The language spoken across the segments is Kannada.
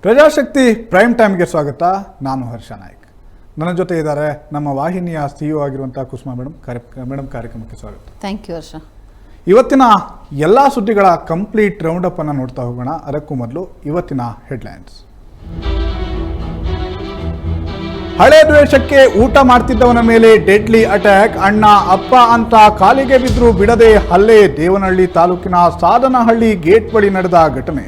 ಪ್ರಜಾಶಕ್ತಿ ಪ್ರೈಮ್ ಟೈಮ್ಗೆ ಸ್ವಾಗತ. ನಾನು ಹರ್ಷ ನಾಯ್ಕ್. ನನ್ನ ಜೊತೆ ಇದ್ದಾರೆ ನಮ್ಮ ವಾಹಿನಿಯ CEO ಆಗಿರುವಂಥ ಕುಸುಮಾ ಮೇಡಮ್. ಕಾರ್ಯಕ್ರಮಕ್ಕೆ ಸ್ವಾಗತ. ಥ್ಯಾಂಕ್ ಯು ಹರ್ಷ. ಇವತ್ತಿನ ಎಲ್ಲ ಸುದ್ದಿಗಳ ಕಂಪ್ಲೀಟ್ ರೌಂಡಪ್ ಅನ್ನು ನೋಡ್ತಾ ಹೋಗೋಣ. ಅದಕ್ಕೂ ಮೊದಲು ಇವತ್ತಿನ ಹೆಡ್ಲೈನ್ಸ್. ಹಳೆ ದ್ವೇಷಕ್ಕೆ ಊಟ ಮಾಡ್ತಿದ್ದವನ ಮೇಲೆ ಡೆಡ್ಲಿ ಅಟ್ಯಾಕ್. ಅಣ್ಣ ಅಪ್ಪ ಅಂತ ಕಾಲಿಗೆ ಬಿದ್ದರೂ ಬಿಡದೆ ಹಲ್ಲೆ. ದೇವನಹಳ್ಳಿ ತಾಲೂಕಿನ ಸಾದನಹಳ್ಳಿ ಗೇಟ್ ಬಳಿ ನಡೆದ ಘಟನೆ.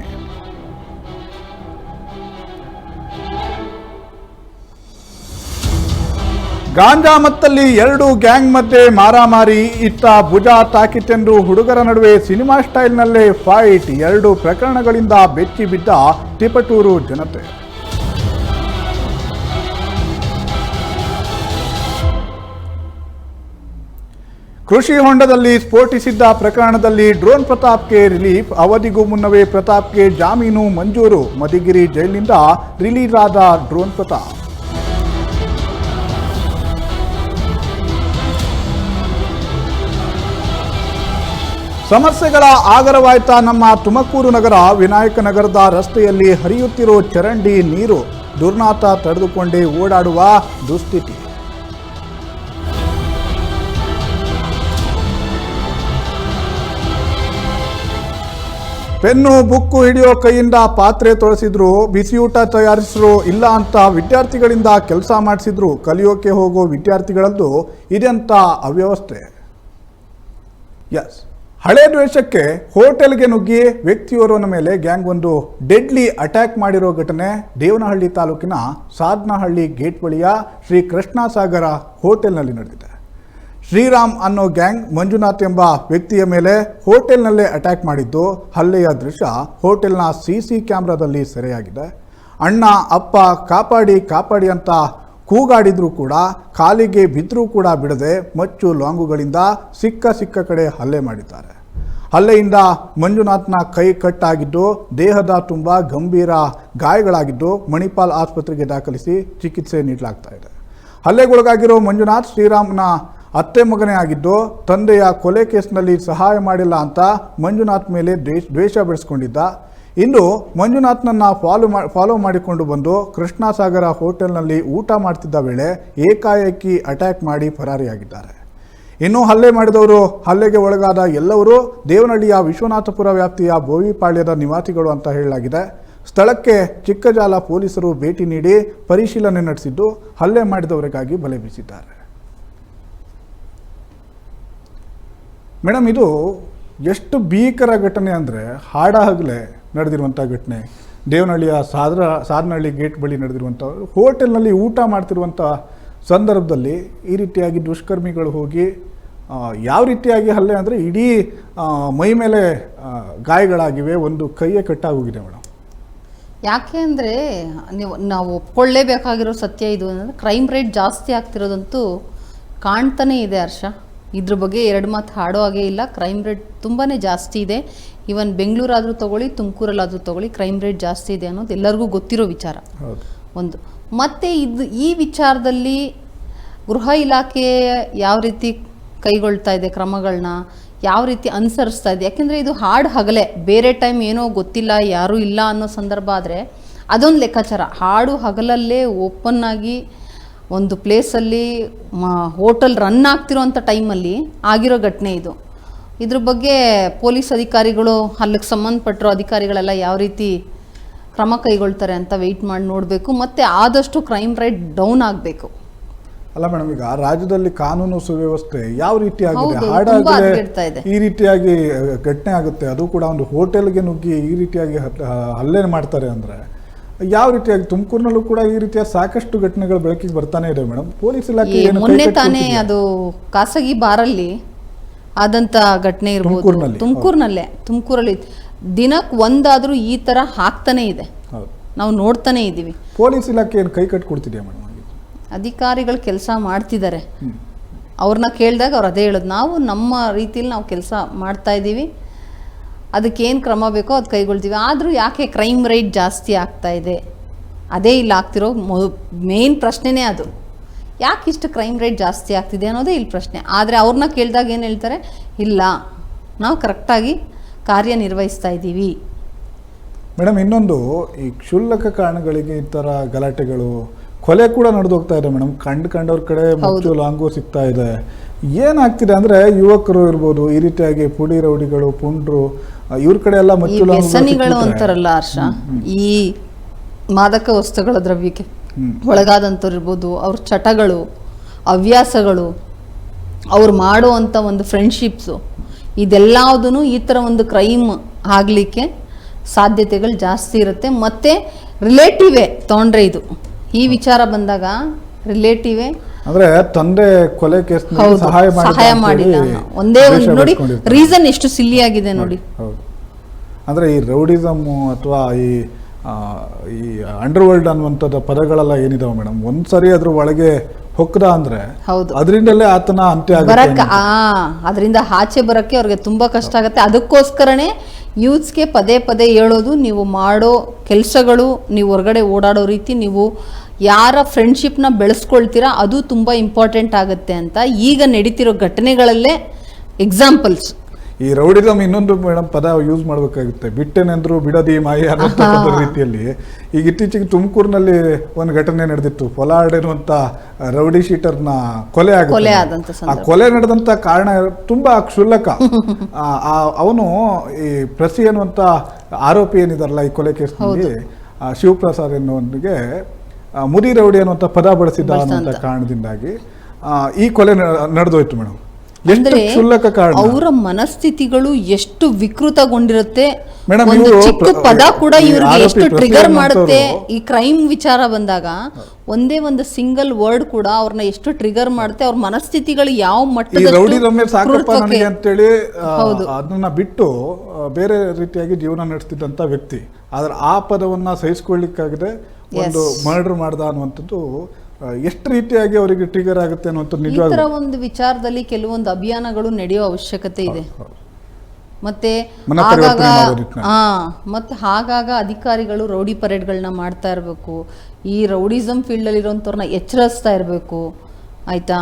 ಗಾಂಜಾ ಮತ್ತಲ್ಲಿ ಎರಡು ಗ್ಯಾಂಗ್ ಮಧ್ಯೆ ಮಾರಾಮಾರಿ. ಇತ್ತ ಭುಜ ತಾಕಿತೆಂದು ಹುಡುಗರ ನಡುವೆ ಸಿನಿಮಾ ಸ್ಟೈಲ್ನಲ್ಲೇ ಫೈಟ್. ಎರಡು ಪ್ರಕರಣಗಳಿಂದ ಬೆಚ್ಚಿ ಬಿದ್ದ ತಿಪಟೂರು ಜನತೆ. ಕೃಷಿ ಹೊಂಡದಲ್ಲಿ ಸ್ಫೋಟಿಸಿದ್ದ ಪ್ರಕರಣದಲ್ಲಿ ಡ್ರೋನ್ ಪ್ರತಾಪ್ಗೆ ರಿಲೀಫ್. ಅವಧಿಗೂ ಮುನ್ನವೇ ಪ್ರತಾಪ್ಗೆ ಜಾಮೀನು ಮಂಜೂರು. ಮಧುಗಿರಿ ಜೈಲಿನಿಂದ ರಿಲೀಸ್ ಆದ ಡ್ರೋನ್ ಪ್ರತಾಪ್. ಸಮಸ್ಯೆಗಳ ಆಗರವಾಯ್ತ ನಮ್ಮ ತುಮಕೂರು ನಗರ. ವಿನಾಯಕ ನಗರದ ರಸ್ತೆಯಲ್ಲಿ ಹರಿಯುತ್ತಿರೋ ಚರಂಡಿ ನೀರು. ದುರ್ನಾತ ತಡೆದುಕೊಂಡೇ ಓಡಾಡುವ ದುಸ್ಥಿತಿ. ಪೆನ್ನು ಬುಕ್ಕು ಹಿಡಿಯೋ ಕೈಯಿಂದ ಪಾತ್ರೆ ತೊಳೆಸಿದ್ರು. ಬಿಸಿಯೂಟ ತಯಾರಿಸಿದ್ರು. ಇಲ್ಲ ಅಂತ ವಿದ್ಯಾರ್ಥಿಗಳಿಂದ ಕೆಲಸ ಮಾಡಿಸಿದ್ರು. ಕಲಿಯೋಕೆ ಹೋಗೋ ವಿದ್ಯಾರ್ಥಿಗಳದ್ದು ಇದೆಂತ ಅವ್ಯವಸ್ಥೆ. ಎಸ್, ಹಳೆ ದ್ವೇಷಕ್ಕೆ ಹೋಟೆಲ್ಗೆ ನುಗ್ಗಿ ವ್ಯಕ್ತಿಯೋರ್ವನ ಮೇಲೆ ಗ್ಯಾಂಗ್ ಒಂದು ಡೆಡ್ಲಿ ಅಟ್ಯಾಕ್ ಮಾಡಿರೋ ಘಟನೆ ದೇವನಹಳ್ಳಿ ತಾಲೂಕಿನ ಸಾದನಹಳ್ಳಿ ಗೇಟ್ ಬಳಿಯ ಶ್ರೀ ಕೃಷ್ಣಸಾಗರ ಹೋಟೆಲ್ನಲ್ಲಿ ನಡೆದಿದೆ. ಶ್ರೀರಾಮ್ ಅನ್ನೋ ಗ್ಯಾಂಗ್ ಮಂಜುನಾಥ್ ಎಂಬ ವ್ಯಕ್ತಿಯ ಮೇಲೆ ಹೋಟೆಲ್ನಲ್ಲೇ ಅಟ್ಯಾಕ್ ಮಾಡಿದ್ದು. ಹಲ್ಲೆಯ ದೃಶ್ಯ ಹೋಟೆಲ್ನ CC ಕ್ಯಾಮ್ರಾದಲ್ಲಿ ಸೆರೆಯಾಗಿದೆ. ಅಣ್ಣ ಅಪ್ಪ ಕಾಪಾಡಿ ಕಾಪಾಡಿ ಅಂತ ಕೂಗಾಡಿದ್ರೂ ಕೂಡ, ಕಾಲಿಗೆ ಬಿದ್ದರೂ ಕೂಡ ಬಿಡದೆ ಮಚ್ಚು ಲಾಂಗುಗಳಿಂದ ಸಿಕ್ಕ ಕಡೆ ಹಲ್ಲೆ ಮಾಡಿದ್ದಾರೆ. ಹಲ್ಲೆಯಿಂದ ಮಂಜುನಾಥ್ನ ಕೈ ಕಟ್ಟಾಗಿದ್ದು, ದೇಹದ ತುಂಬ ಗಂಭೀರ ಗಾಯಗಳಾಗಿದ್ದು ಮಣಿಪಾಲ್ ಆಸ್ಪತ್ರೆಗೆ ದಾಖಲಿಸಿ ಚಿಕಿತ್ಸೆ ನೀಡಲಾಗ್ತಾ ಇದೆ. ಹಲ್ಲೆಗೊಳಗಾಗಿರೋ ಮಂಜುನಾಥ್ ಶ್ರೀರಾಮ್ನ ಅತ್ತೆ ಮಗನೇ ಆಗಿದ್ದು, ತಂದೆಯ ಕೊಲೆ ಕೇಸ್ನಲ್ಲಿ ಸಹಾಯ ಮಾಡಿಲ್ಲ ಅಂತ ಮಂಜುನಾಥ್ ಮೇಲೆ ದ್ವೇಷ ಬೆಳೆಸ್ಕೊಂಡಿದ್ದ. ಇನ್ನು ಮಂಜುನಾಥ್ನನ್ನು ಫಾಲೋ ಮಾಡಿಕೊಂಡು ಬಂದು ಕೃಷ್ಣಸಾಗರ ಹೋಟೆಲ್ನಲ್ಲಿ ಊಟ ಮಾಡ್ತಿದ್ದ ವೇಳೆ ಏಕಾಏಕಿ ಅಟ್ಯಾಕ್ ಮಾಡಿ ಪರಾರಿಯಾಗಿದ್ದಾರೆ. ಇನ್ನು ಹಲ್ಲೆ ಮಾಡಿದವರು, ಹಲ್ಲೆಗೆ ಒಳಗಾದ ಎಲ್ಲವರು ದೇವನಹಳ್ಳಿಯ ವಿಶ್ವನಾಥಪುರ ವ್ಯಾಪ್ತಿಯ ಬೋವಿಪಾಳ್ಯದ ನಿವಾಸಿಗಳು ಅಂತ ಹೇಳಲಾಗಿದೆ. ಸ್ಥಳಕ್ಕೆ ಚಿಕ್ಕಜಾಲ ಪೊಲೀಸರು ಭೇಟಿ ನೀಡಿ ಪರಿಶೀಲನೆ ನಡೆಸಿದ್ದು ಹಲ್ಲೆ ಮಾಡಿದವರಿಗಾಗಿ ಬಲೆ ಬೀಸಿದ್ದಾರೆ. ಮೇಡಮ್, ಇದು ಎಷ್ಟು ಭೀಕರ ಘಟನೆ ಅಂದರೆ ಹಾಡಹಗಲೇ ನಡೆದಿರುವಂಥ ಘಟನೆ. ದೇವನಹಳ್ಳಿಯ ಸಾದನಹಳ್ಳಿ ಗೇಟ್ ಬಳಿ ನಡೆದಿರುವಂಥ ಹೋಟೆಲ್ನಲ್ಲಿ ಊಟ ಮಾಡ್ತಿರುವಂಥ ಸಂದರ್ಭದಲ್ಲಿ ಈ ರೀತಿಯಾಗಿ ದುಷ್ಕರ್ಮಿಗಳು ಹೋಗಿ ಯಾವ ರೀತಿಯಾಗಿ ಹಲ್ಲೆ ಅಂದರೆ ಇಡೀ ಮೈ ಮೇಲೆ ಗಾಯಗಳಾಗಿವೆ, ಒಂದು ಕೈಯೇ ಕಟ್ಟಾಗೋಗಿದೆ ಮೇಡಮ್. ಯಾಕೆ ಅಂದರೆ ನಾವು ಒಪ್ಕೊಳ್ಳೇಬೇಕಾಗಿರೋ ಸತ್ಯ ಇದು ಅಂದರೆ ಕ್ರೈಮ್ ರೇಟ್ ಜಾಸ್ತಿ ಆಗ್ತಿರೋದಂತೂ ಕಾಣ್ತಾನೇ ಇದೆ ಹರ್ಷ. ಇದ್ರ ಬಗ್ಗೆ ಎರಡು ಮಾತು ಹಾಡೋ ಹಾಗೆ ಇಲ್ಲ. ಕ್ರೈಮ್ ರೇಟ್ ತುಂಬಾ ಜಾಸ್ತಿ ಇದೆ. ಈವನ್ ಬೆಂಗಳೂರಾದರೂ ತೊಗೊಳ್ಳಿ, ತುಮಕೂರಲ್ಲಾದರೂ ತೊಗೊಳ್ಳಿ, ಕ್ರೈಮ್ ರೇಟ್ ಜಾಸ್ತಿ ಇದೆ ಅನ್ನೋದು ಎಲ್ಲರಿಗೂ ಗೊತ್ತಿರೋ ವಿಚಾರ ಒಂದು. ಮತ್ತು ಈ ವಿಚಾರದಲ್ಲಿ ಗೃಹ ಇಲಾಖೆ ಯಾವ ರೀತಿ ಕೈಗೊಳ್ತಾ ಇದೆ ಕ್ರಮಗಳನ್ನ, ಯಾವ ರೀತಿ ಅನುಸರಿಸ್ತಾ ಇದೆ. ಯಾಕೆಂದರೆ ಇದು ಹಾಡು ಹಗಲೇ, ಬೇರೆ ಟೈಮ್ ಏನೋ ಗೊತ್ತಿಲ್ಲ ಯಾರೂ ಇಲ್ಲ ಅನ್ನೋ ಸಂದರ್ಭ ಆದರೆ ಅದೊಂದು ಲೆಕ್ಕಾಚಾರ. ಹಾಡು ಹಗಲಲ್ಲೇ ಓಪನ್ ಆಗಿ ಒಂದು ಪ್ಲೇಸಲ್ಲಿ ಹೋಟೆಲ್ ರನ್ ಆಗ್ತಿರೋಂಥ ಟೈಮಲ್ಲಿ ಆಗಿರೋ ಘಟನೆ ಇದು. ಇದ್ರ ಬಗ್ಗೆ ಪೊಲೀಸ್ ಅಧಿಕಾರಿಗಳು, ಅಲ್ಲಿಗೆ ಸಂಬಂಧಪಟ್ಟಿರೋ ಅಧಿಕಾರಿಗಳೆಲ್ಲ ಯಾವ ರೀತಿ ಕ್ರಮ ಕೈಗೊಳ್ತಾರೆ ಅಂತ ವೆಯ್ಟ್ ಮಾಡಿ ನೋಡಬೇಕು. ಮತ್ತು ಆದಷ್ಟು ಕ್ರೈಮ್ ರೇಟ್ ಡೌನ್ ಆಗಬೇಕು. ಅಲ್ಲ ಮೇಡಮ್, ಈಗ ರಾಜ್ಯದಲ್ಲಿ ಕಾನೂನು ಸುವ್ಯವಸ್ಥೆ ಯಾವ ರೀತಿ ಆಗಿದೆ, ಹಾಡಾಗಲೇ ಈ ರೀತಿಯಾಗಿ ಘಟನೆ ಆಗುತ್ತೆ, ಅದು ಕೂಡ ಒಂದು ಹೋಟೆಲ್ಗೆ ನುಗ್ಗಿ ಈ ರೀತಿಯಾಗಿ ಹಲ್ಲೆ ಮಾಡ್ತಾರೆ ಅಂದರೆ ಯಾವ ರೀತಿಯಾಗಿ ತುಮಕೂರಿನಲ್ಲೂ ಕೂಡ ಈ ರೀತಿಯ ಸಾಕಷ್ಟು ಘಟನೆಗಳು ಬೆಳಕಿಗೆ ಬರ್ತಾನೆ ಇದೆ ಮೇಡಮ್. ಪೊಲೀಸ್ ಇಲಾಖೆ ಮೊನ್ನೆ ತಾನೇ ಅದು ಖಾಸಗಿ ಬಾರಲ್ಲಿ ಆದಂತ ಘಟನೆ ಇರ್ಬೋದು, ತುಮಕೂರಲ್ಲಿ ದಿನಕ್ಕೆ ಒಂದಾದ್ರೂ ಈ ತರ ಆಗ್ತಾನೆ ಇದೆ, ನಾವು ನೋಡ್ತಾನೆ ಇದ್ದೀವಿ. ಪೊಲೀಸ್ ಇಲಾಖೆ ಏನು ಕೈ ಕಟ್ಕೊಡ್ತಿದೆಯಾ ಮೇಡಮ್? ಅಧಿಕಾರಿಗಳು ಕೆಲಸ ಮಾಡ್ತಿದ್ದಾರೆ. ಅವ್ರನ್ನ ಕೇಳಿದಾಗ ಅವ್ರು ಅದೇ ಹೇಳೋದು, ನಾವು ನಮ್ಮ ರೀತಿಯಲ್ಲಿ ನಾವು ಕೆಲಸ ಮಾಡ್ತಾ ಇದ್ದೀವಿ, ಅದಕ್ಕೇನು ಕ್ರಮ ಬೇಕೋ ಅದು ಕೈಗೊಳ್ತೀವಿ. ಆದರೂ ಯಾಕೆ ಕ್ರೈಮ್ ರೇಟ್ ಜಾಸ್ತಿ ಆಗ್ತಾ ಇದೆ, ಅದೇ ಇಲ್ಲ ಆಗ್ತಿರೋ ಮೇನ್ ಪ್ರಶ್ನೆನೇ ಅದು. ಯಾಕೆ ಇಷ್ಟು ಕ್ರೈಮ್ ರೇಟ್ ಜಾಸ್ತಿ ಆಗ್ತಿದೆ ಅನ್ನೋದೇ ಇಲ್ಲಿ ಪ್ರಶ್ನೆ. ಆದರೆ ಅವ್ರನ್ನ ಕೇಳಿದಾಗ ಏನು ಹೇಳ್ತಾರೆ, ಇಲ್ಲ ನಾವು ಕರೆಕ್ಟಾಗಿ ಕಾರ್ಯನಿರ್ವಹಿಸ್ತಾ ಇದ್ದೀವಿ. ಮೇಡಮ್ ಇನ್ನೊಂದು ಈ ಕ್ಷುಲ್ಲಕ ಕಾರಣಗಳಿಗೆ ಈ ಥರ ಗಲಾಟೆಗಳು ಕೊಲೆ ಕೂಡ ನಡೆದು ಹೋಗ್ತಾ ಇದೆ ಮೇಡಮ್. ಕಂಡವ್ರ ಕಡೆ ಮಚ್ಚು ಲಾಂಗು ಸಿಗ್ತಾ ಇದೆ. ಏನಾಗ್ತಿದೆ ಅಂದ್ರೆ ಯುವಕರು ಇರ್ಬೋದು, ಈ ರೀತಿಯಾಗಿ ಪುಡಿ ರೌಡಿಗಳು, ಪುಂಡ್ರು, ಇವ್ರ ಕಡೆ ಎಲ್ಲ ಮಚ್ಚು ಲಾಂಗು ವ್ಯಸನಿಗಳು ಅಂತಾರಲ್ಲ ಹರ್ಷ, ಈ ಮಾದಕ ವಸ್ತುಗಳ ದ್ರವ್ಯಕ್ಕೆ ಒಳಗಾದಂಥವ್ರು ಇರ್ಬೋದು, ಅವ್ರ ಚಟಗಳು, ಹವ್ಯಾಸಗಳು, ಅವ್ರು ಮಾಡುವಂಥ ಒಂದು ಫ್ರೆಂಡ್ಶಿಪ್ಸು, ಇದೆಲ್ಲದೂ ಈ ಥರ ಒಂದು ಕ್ರೈಮ್ ಆಗಲಿಕ್ಕೆ ಸಾಧ್ಯತೆಗಳು ಜಾಸ್ತಿ ಇರುತ್ತೆ. ಮತ್ತು ರಿಲೇಟಿವೇ ತೊಗೊಂಡ್ರೆ ಇದು ಈ ವಿಚಾರ ಬಂದಾಗ ರಿಲೇಟಿವೇ ಅಂದ್ರೆ ತಂದೆ ಕೊಲೆ ಕೇಸ್ ಸಹಾಯ ಮಾಡಿಲ್ಲ. ಒಂದೇ ಒಂದು ನೋಡಿ ರೀಸನ್ ಎಷ್ಟು ಸಿಲ್ಲಿ ಆಗಿದೆ ನೋಡಿ. ಹೌದು. ಅಂದ್ರೆ ಈ ರೌಡಿಸಮ್ ಅಥವಾ ಈ ಅಂಡರ್ ವರ್ಲ್ಡ್ ಅನ್ನುವಂಥದ್ದು ಪದಗಳೆಲ್ಲ ಏನಿದಾವೆ ಮೇಡಮ್, ಒಂದ್ಸರಿ ಅದ್ರ ಒಳಗೆ ಹೊಕ್ಕದ ಅಂದ್ರೆ ಹೌದು, ಅದರಿಂದಲೇ ಆತನ ಅಂತ್ಯ ಬರಕ್ಕೆ ಅದರಿಂದ ಆಚೆ ಬರಕ್ಕೆ ಅವ್ರಿಗೆ ತುಂಬಾ ಕಷ್ಟ ಆಗುತ್ತೆ. ಅದಕ್ಕೋಸ್ಕರನೇ ಯೂತ್ಸ್ಗೆ ಪದೇ ಪದೇ ಹೇಳೋದು, ನೀವು ಮಾಡೋ ಕೆಲಸಗಳು, ನೀವು ಹೊರಗಡೆ ಓಡಾಡೋ ರೀತಿ, ನೀವು ಯಾರ ಫ್ರೆಂಡ್ಶಿಪ್ನ ಬೆಳೆಸ್ಕೊಳ್ತೀರಾ ಅದು ತುಂಬ ಇಂಪಾರ್ಟೆಂಟ್ ಆಗುತ್ತೆ ಅಂತ ಈಗ ನಡೀತಿರೋ ಘಟನೆಗಳಲ್ಲೇ ಎಕ್ಸಾಂಪಲ್ಸ್. ಈ ರೌಡಿಸಮ್ ಇನ್ನೊಂದು ಮೇಡಮ್ ಪದ ಯೂಸ್ ಮಾಡಬೇಕಾಗುತ್ತೆ, ಬಿಟ್ಟೆನೆಂದ್ರು ಬಿಡದಿ ಮಾಯ ಅನ್ನೋ ರೀತಿಯಲ್ಲಿ. ಈಗ ಇತ್ತೀಚೆಗೆ ತುಮಕೂರಿನಲ್ಲಿ ಒಂದು ಘಟನೆ ನಡೆದಿತ್ತು. ಪೊಲಾರ್ಡ್ ಎನ್ನುವಂತ ರೌಡಿ ಶೀಟರ್ನ ಕೊಲೆ ಆಗುತ್ತೆ. ಆ ಕೊಲೆ ನಡೆದಂತ ಕಾರಣ ತುಂಬಾ ಕ್ಷುಲ್ಲಕ. ಅವನು ಈ ಪ್ರಸಿ ಎನ್ನುವಂತ ಆರೋಪಿ ಏನಿದಾರಲ್ಲ ಈ ಕೊಲೆ ಕೇಸ್ನಲ್ಲಿ, ಶಿವಪ್ರಸಾದ್ ಎನ್ನುವನಿಗೆ ಮುದಿ ರೌಡಿ ಅನ್ನುವಂತ ಪದ ಬಳಸಿದ ಅನ್ನುವಂತ ಕಾರಣದಿಂದಾಗಿ ಈ ಕೊಲೆ ನಡೆದೋಯ್ತು ಮೇಡಮ್. ಅಂದ್ರೆ ಅವರ ಮನಸ್ಥಿತಿಗಳು ಎಷ್ಟು ವಿಕೃತಗೊಂಡಿರುತ್ತೆ. ಒಂದು ಚಿಕ್ಕ ಪದ ಕೂಡ ಇವ್ರಿಗೆ ಎಷ್ಟು ಟ್ರಿಗರ್ ಮಾಡುತ್ತೆ. ಈ ಕ್ರೈಮ್ ವಿಚಾರ ಬಂದಾಗ ಒಂದೇ ಒಂದು ಸಿಂಗಲ್ ವರ್ಡ್ ಕೂಡ ಅವ್ರನ್ನ ಎಷ್ಟು ಟ್ರಿಗರ್ ಮಾಡುತ್ತೆ. ಅವ್ರ ಮನಸ್ಥಿತಿಗಳು ಯಾವ ಮಟ್ಟದಲ್ಲಿ ಅಂತೇಳಿ ಅದನ್ನ ಬಿಟ್ಟು ಬೇರೆ ರೀತಿಯಾಗಿ ಜೀವನ ನಡೆಸ್ತಿದ್ದಂತ ವ್ಯಕ್ತಿ, ಆದ್ರೆ ಆ ಪದವನ್ನ ಸಹಿಸ್ಕೊಳ್ಳಿಕ್ಕಾಗದೆ ಒಂದು ಮರ್ಡರ್ ಮಾಡ್ದ ಅನ್ನುವಂಥದ್ದು ಎಷ್ಟು ರೀತಿಯಾಗಿ ಅವರಿಗೆ ಟ್ರಿಗರ್ ಆಗುತ್ತೆ ಅನ್ನುವಂಥದ್ದು ನಿಜವಾಗ್ಲೂ. ಈ ತರ ಒಂದು ವಿಚಾರದಲ್ಲಿ ಕೆಲವೊಂದು ಅಭಿಯಾನಗಳು ನಡೆಯೋ ಅವಶ್ಯಕತೆ ಇದೆ. ಮತ್ತೆ ಆಗಾಗ ಅಧಿಕಾರಿಗಳು ರೌಡಿ ಪರೇಡ್ಗಳನ್ನ ಮಾಡ್ತಾ ಇರಬೇಕು. ಈ ರೌಡಿಸಮ್ ಫೀಲ್ಡ್ ಅಲ್ಲಿ ಇರೋಂಥವ್ರನ್ನ ಎಚ್ಚರಿಸ್ತಾ ಇರಬೇಕು, ಆಯ್ತಾ.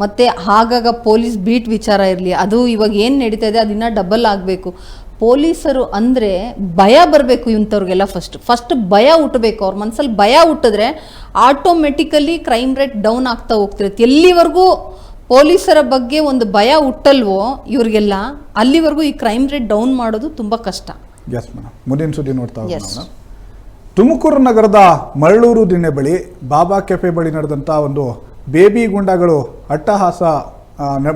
ಮತ್ತೆ ಆಗಾಗ ಪೊಲೀಸ್ ಬೀಟ್ ವಿಚಾರ ಇರಲಿ, ಅದು ಇವಾಗ ಏನು ನಡೀತಾ ಇದೆ ಅದನ್ನ ಡಬಲ್ ಆಗಬೇಕು. ಪೊಲೀಸರು ಅಂದರೆ ಭಯ ಬರಬೇಕು ಇಂಥವ್ರಿಗೆಲ್ಲ. ಫಸ್ಟ್ ಭಯ ಹುಟ್ಟಬೇಕು. ಅವ್ರ ಮನಸ್ಸಲ್ಲಿ ಭಯ ಹುಟ್ಟಿದ್ರೆ ಆಟೋಮೆಟಿಕಲಿ ಕ್ರೈಮ್ ರೇಟ್ ಡೌನ್ ಆಗ್ತಾ ಹೋಗ್ತಿರುತ್ತೆ. ಎಲ್ಲಿವರೆಗೂ ಪೊಲೀಸರ ಬಗ್ಗೆ ಒಂದು ಭಯ ಹುಟ್ಟಲ್ವೋ ಇವ್ರಿಗೆಲ್ಲ, ಅಲ್ಲಿವರೆಗೂ ಈ ಕ್ರೈಮ್ ರೇಟ್ ಡೌನ್ ಮಾಡೋದು ತುಂಬ ಕಷ್ಟ. ಎಸ್ ಮೇಡಮ್, ಮುಂದಿನ ಸುದ್ದಿ ನೋಡ್ತಾ ಹೋಗೋಣ. ತುಮಕೂರು ನಗರದ ಮರಳೂರು ದಿಣ್ಣೆ ಬಳಿ ಬಾಬಾ ಕೆಫೆ ಬಳಿ ನಡೆದಂಥ ಒಂದು ಬೇಬಿ ಗುಂಡಾಗಳು ಅಟ್ಟಹಾಸ